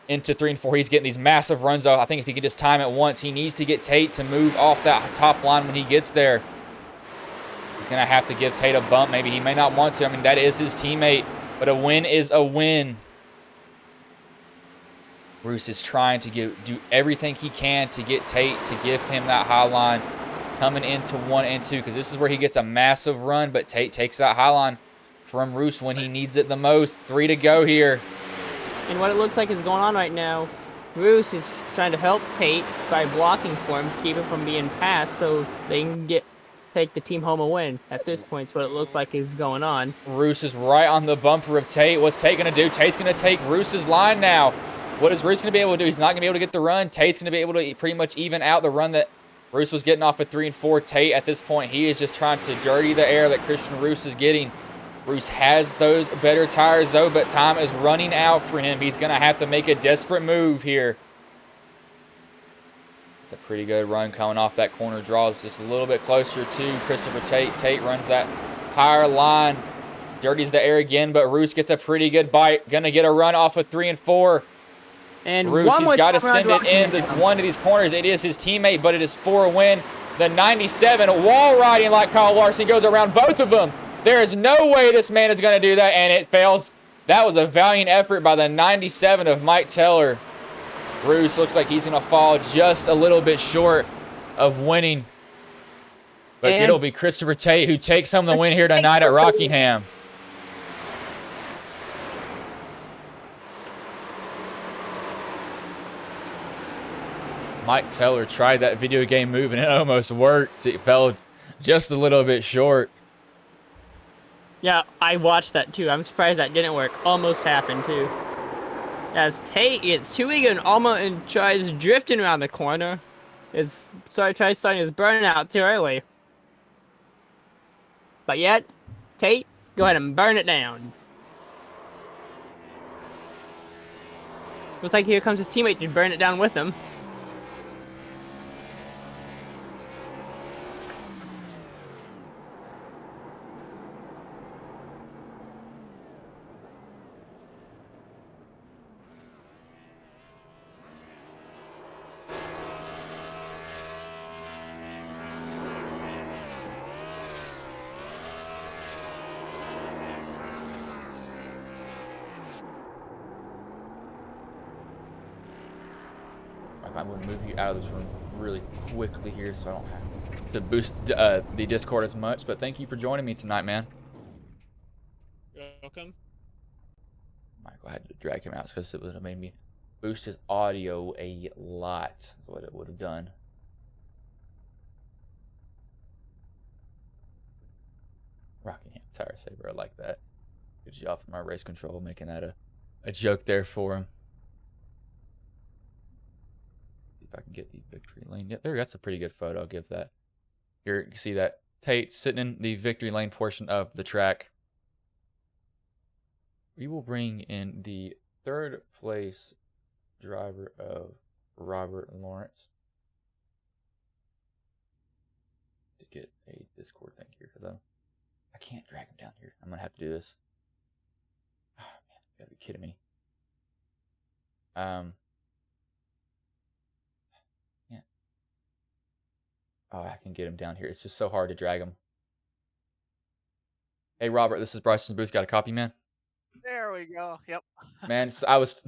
into 3 and 4. He's getting these massive runs, though. I think if he could just time it once, he needs to get Tate to move off that top line when he gets there. He's going to have to give Tate a bump. Maybe he may not want to. I mean, that is his teammate, but a win is a win. Roos is trying to do everything he can to get Tate to give him that high line coming into 1 and 2, because this is where he gets a massive run, but Tate takes that high line from Roos when he needs it the most. 3 to go here. And what it looks like is going on right now, Roos is trying to help Tate by blocking for him, keep him from being passed so they can take the team home a win. At this point, it's what it looks like is going on. Roos is right on the bumper of Tate. What's Tate going to do? Tate's going to take Roos's line now. What is Roos going to be able to do? He's not going to be able to get the run. Tate's going to be able to pretty much even out the run that Roos was getting off at 3 and 4. Tate, at this point, he is just trying to dirty the air that Christian Roos is getting. Roos has those better tires, though, but time is running out for him. He's going to have to make a desperate move here. It's a pretty good run coming off that corner. Draws just a little bit closer to Christopher Tate. Tate runs that higher line, dirties the air again, but Roos gets a pretty good bite. Going to get a run off of 3 and 4. And Roos, he's got to send it in one of these corners. It is his teammate, but it is for a win. The 97 wall riding like Kyle Larson goes around both of them. There is no way this man is going to do that, and it fails. That was a valiant effort by the 97 of Mike Teller. Roos looks like he's going to fall just a little bit short of winning. But it'll be Christopher Tate who takes home the win here tonight at Rockingham. Mike Teller tried that video game move, and it almost worked. It fell just a little bit short. Yeah, I watched that too. I'm surprised that didn't work. Almost happened too. As Tate gets too eager and tries drifting around the corner. Tries starting his burnout too early. But yet, Tate, go ahead and burn it down. Looks like here comes his teammate to burn it down with him. I will move you out of this room really quickly here so I don't have to boost the Discord as much. But thank you for joining me tonight, man. You're welcome. Michael had to drag him out because it would have made me boost his audio a lot. That's what it would have done. Rockingham tire saver, I like that. Good job for my race control, making that a joke there for him. See if I can get the victory lane. Yeah, there, that's a pretty good photo. I'll give that. Here, you see that Tate sitting in the victory lane portion of the track. We will bring in the third place driver of Robert Lawrence to get a Discord thing here because I can't drag him down here. I'm gonna have to do this. Oh man, you gotta be kidding me. Yeah. Oh, I can get him down here. It's just so hard to drag him. Hey Robert, this is Bryson's booth. Got a copy, man? There we go. Yep. Man, I was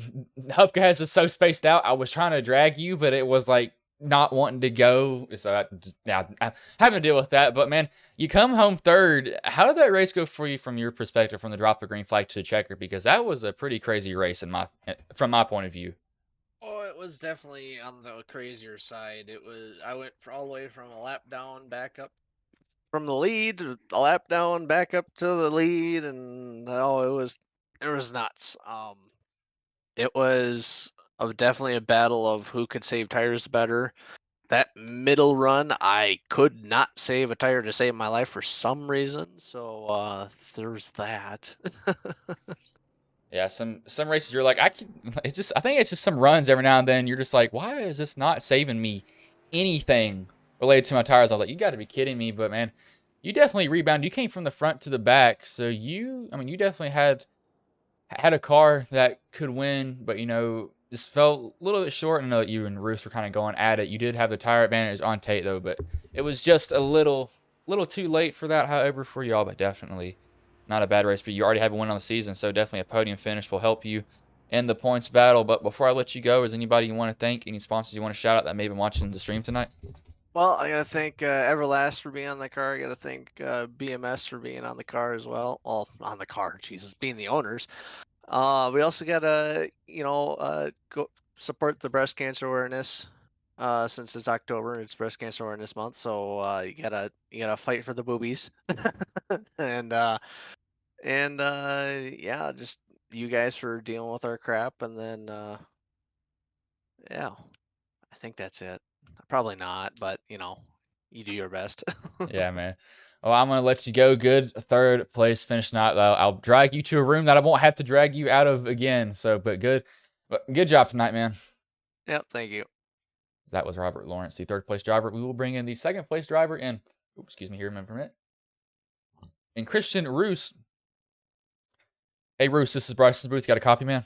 Hub guys is so spaced out. I was trying to drag you, but it was like not wanting to go. So I'm having to deal with that. But man, you come home third. How did that race go for you from your perspective, from the drop of green flag to the checker? Because that was a pretty crazy race from my point of view. Oh, it was definitely on the crazier side. I went all the way from a lap down back up from the lead, a lap down back up to the lead, and it was nuts. It was definitely a battle of who could save tires better. That middle run, I could not save a tire to save my life for some reason. So there's that. Yeah, some races you're like, I think it's just some runs every now and then you're just like, why is this not saving me anything related to my tires? I was like, you got to be kidding me. But man, you definitely rebounded. You came from the front to the back, so you definitely had a car that could win, but just felt a little bit short. I know that you and Roos were kind of going at it. You did have the tire advantage on Tate though, but it was just a little too late for that. However, for y'all, but definitely not a bad race for you. You already have a win on the season, so definitely a podium finish will help you in the points battle. But before I let you go, is anybody you want to thank? Any sponsors you want to shout out that may have been watching the stream tonight? Well, I gotta thank Everlast for being on the car. I gotta thank BMS for being on the car as well. Well, on the car, Jesus, being the owners. We also gotta, go support the breast cancer awareness. Since it's October, it's Breast Cancer Awareness Month, so you gotta fight for the boobies, and yeah, just you guys for dealing with our crap, and then yeah, I think that's it. Probably not, but you do your best. Yeah, man. Well, I'm gonna let you go. Good third place finish tonight. I'll drag you to a room that I won't have to drag you out of again. So, but good job tonight, man. Yep, thank you. That was Robert Lawrence, the third place driver. We will bring in the second place driver in. Oops, excuse me here, a minute. And Christian Roos. Hey, Roos, this is Bryce's booth. Got a copy, man?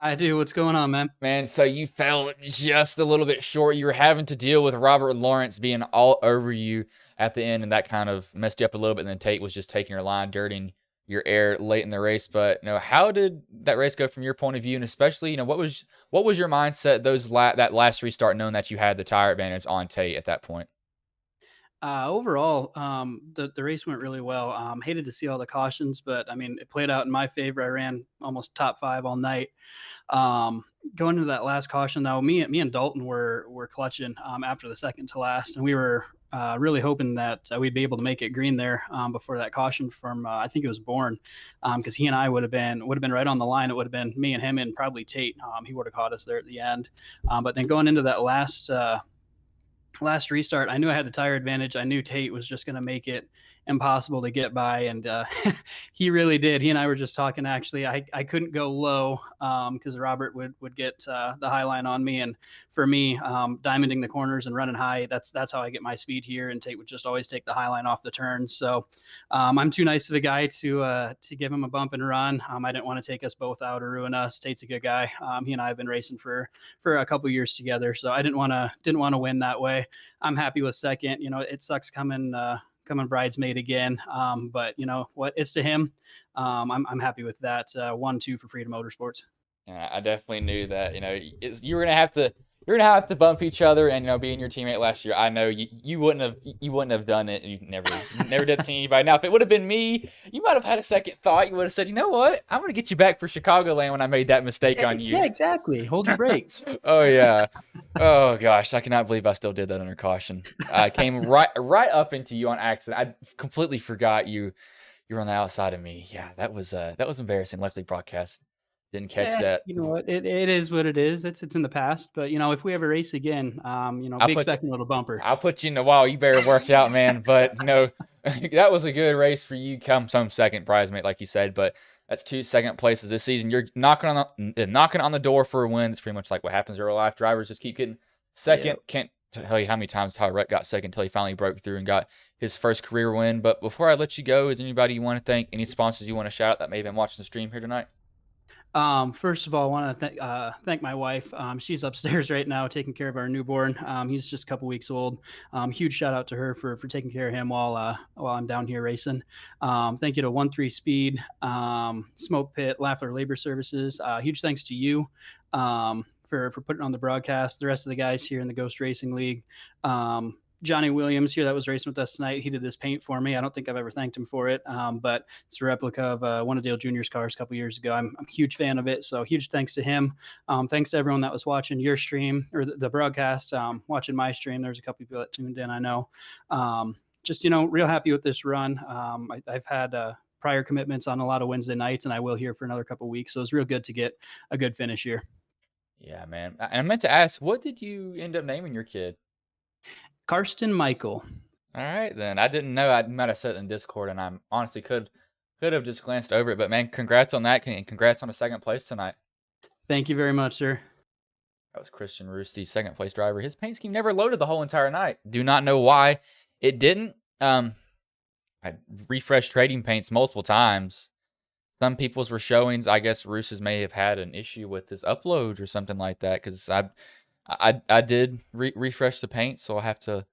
I do. What's going on, man? Man, so you fell just a little bit short. You were having to deal with Robert Lawrence being all over you at the end, and that kind of messed you up a little bit. And then Tate was just taking your line, dirtying your air late in the race. But how did that race go from your point of view? And especially, what was your mindset that last restart, knowing that you had the tire advantage on Tate at that point? Overall, the race went really well. Hated to see all the cautions, but I mean, it played out in my favor. I ran almost top 5 all night. Going into that last caution, though, me and Dalton were clutching after the second to last, and we were really hoping that we'd be able to make it green there before that caution from I think it was Bourne, because he and I would have been right on the line. It would have been me and him and probably Tate. He would have caught us there at the end, but then going into that last restart, I knew I had the tire advantage. I knew Tate was just going to make it impossible to get by, and he really did. He and I were just talking, actually. I couldn't go low because Robert would get the high line on me, and for me, diamonding the corners and running high, that's how I get my speed here, and Tate would just always take the high line off the turn. So I'm too nice of a guy to give him a bump and run. I didn't want to take us both out or ruin us. Tate's a good guy. He and I have been racing for a couple years together, so I didn't want to win that way. I'm happy with second. It sucks coming bridesmaid again. But you know what? It's to him. I'm happy with that. 1-2 for Freedom Motorsports. Yeah, I definitely knew that. You were gonna have to you're gonna have to bump each other, and being your teammate last year, I know you wouldn't have done it. You never did it to anybody. Now, if it would have been me, you might have had a second thought. You would have said, you know what, I'm gonna get you back for Chicagoland when I made that mistake on you. Yeah, exactly. Hold your brakes. Oh yeah. Oh gosh, I cannot believe I still did that under caution. I came right up into you on accident. I completely forgot you were on the outside of me. Yeah, that was embarrassing. Lefty broadcast didn't catch that. You know what? It is what it is. It's in the past. But if we ever race again, be expecting a little bumper. I'll put you in the wall. You better watch out, man. But that was a good race for you. Come some second prize, mate, like you said. But that's 2 second places this season. You're knocking on the door for a win. It's pretty much like what happens in real life. Drivers just keep getting second. Yep. Can't tell you how many times Tyler Rett got second until he finally broke through and got his first career win. But before I let you go, is anybody you want to thank? Any sponsors you want to shout out that may have been watching the stream here tonight? First of all, I want to thank my wife. She's upstairs right now taking care of our newborn. He's just a couple weeks old. Huge shout out to her for taking care of him while I'm down here racing. Thank you to 13 Speed, Smoke Pit, Lafler Labor Services. Huge thanks to you for putting on the broadcast. The rest of the guys here in the Ghost Racing League. Johnny Williams here that was racing with us tonight. He did this paint for me. I don't think I've ever thanked him for it, but it's a replica of one of Dale Jr.'s cars a couple years ago. I'm a huge fan of it, so huge thanks to him. Thanks to everyone that was watching your stream or the broadcast, watching my stream. There's a couple people that tuned in, I know. Just, real happy with this run. I've had prior commitments on a lot of Wednesday nights, and I will here for another couple weeks, so it's real good to get a good finish here. Yeah, man. And I meant to ask, what did you end up naming your kid? Karsten Michael. All right, then. I didn't know. I might have said it in Discord, and I honestly could have just glanced over it. But, man, congrats on that, and congrats on a second place tonight. Thank you very much, sir. That was Christian Roos, the second place driver. His paint scheme never loaded the whole entire night. Do not know why it didn't. I refreshed trading paints multiple times. Some people's were showings. I guess Roos's may have had an issue with his upload or something like that, because I did refresh the paint, so I'll have to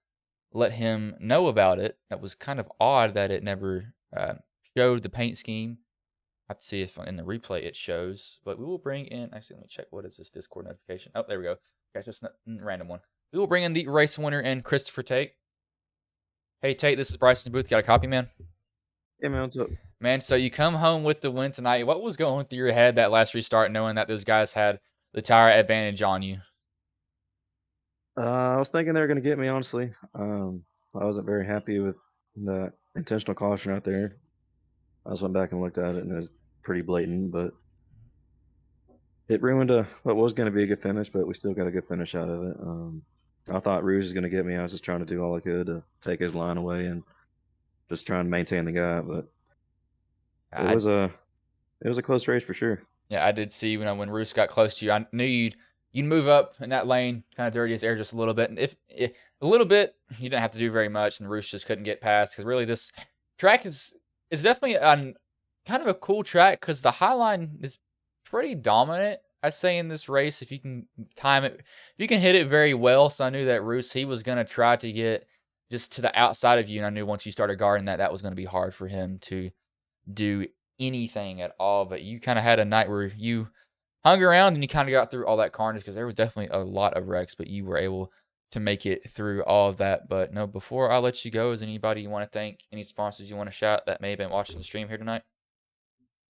let him know about it. That was kind of odd that it never showed the paint scheme. I have to see if in the replay it shows, but we will bring in, actually, let me check, what is this Discord notification? Oh, there we go. Okay, just a random one. We will bring in the race winner and Christopher Tate. Hey, Tate, this is Bryson Booth. Got a copy, man? Yeah, man, what's up? Man, so you come home with the win tonight. What was going through your head that last restart, knowing that those guys had the tire advantage on you? I was thinking they were going to get me, honestly. I wasn't very happy with the intentional caution out there. I just went back and looked at it, and it was pretty blatant, but it ruined what was going to be a good finish, but we still got a good finish out of it. I thought Rouge was going to get me. I was just trying to do all I could to take his line away and just trying to maintain the gap, but it was a close race for sure. Yeah, I did see when Roos got close to you, I knew you'd move up in that lane, kind of dirty his air just a little bit. And if a little bit, you didn't have to do very much, and Roos just couldn't get past, because really this track is definitely kind of a cool track, because the high line is pretty dominant, I say, in this race. If you can time it, if you can hit it very well. So I knew that Roos, he was going to try to get just to the outside of you, and I knew once you started guarding that was going to be hard for him to do anything at all. But you kind of had a night where you hung around and you kind of got through all that carnage, because there was definitely a lot of wrecks, but you were able to make it through all of that. But no, before I let you go, is anybody you want to thank? Any sponsors you want to shout that may have been watching the stream here tonight?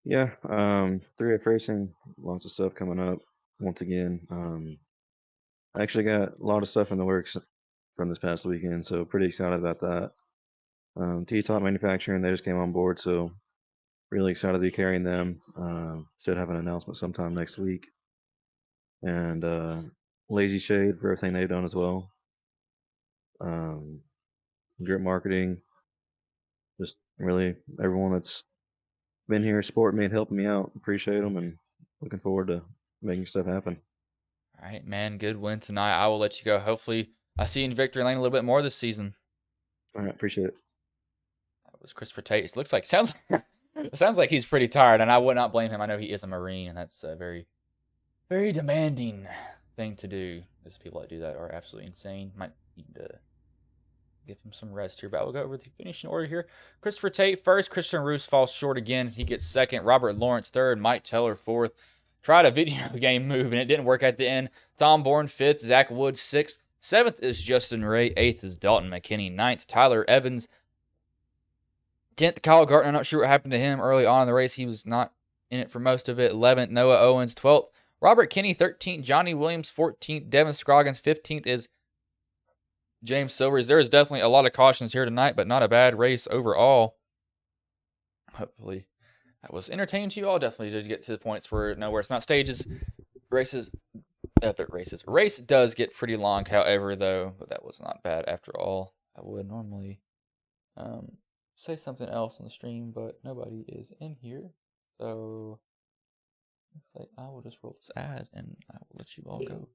Yeah, 3F Racing, lots of stuff coming up once again. I actually got a lot of stuff in the works from this past weekend, so pretty excited about that. T-Top Manufacturing, they just came on board, so really excited to be carrying them. Should have an announcement sometime next week. And Lazy Shade for everything they've done as well. Grip Marketing, just really everyone that's been here supporting me and helping me out. Appreciate them, and looking forward to making stuff happen. All right, man. Good win tonight. I will let you go. Hopefully, I see you in victory lane a little bit more this season. All right, appreciate it. That was Christopher Tate. It looks like sounds like he's pretty tired, and I would not blame him. I know he is a Marine, and that's a very, very demanding thing to do. Those people that do that are absolutely insane. Might need to give him some rest here, but we'll go over the finishing order here. Christopher Tate first. Christian Roos falls short again. He gets second. Robert Lawrence third. Mike Teller fourth. tried a video game move, and it didn't work at the end. Tom Bourne, 5th. Zach Woods, 6th. 7th is Justin Ray. 8th is Dalton McKinney. 9th, Tyler Evans. 10th, Kyle Gartner. I'm not sure what happened to him early on in the race. He was not in it for most of it. 11th, Noah Owens. 12th, Robert Kinney. 13th, Johnny Williams. 14th, Devin Scroggins. 15th is James Silvers. There is definitely a lot of cautions here tonight, but not a bad race overall. Hopefully that was entertaining to you all. Definitely did get to the points where it's not stages. Race does get pretty long, however, though, but that was not bad after all. I would normally say something else on the stream, but nobody is in here. So looks like I will just roll this ad and I will let you all go.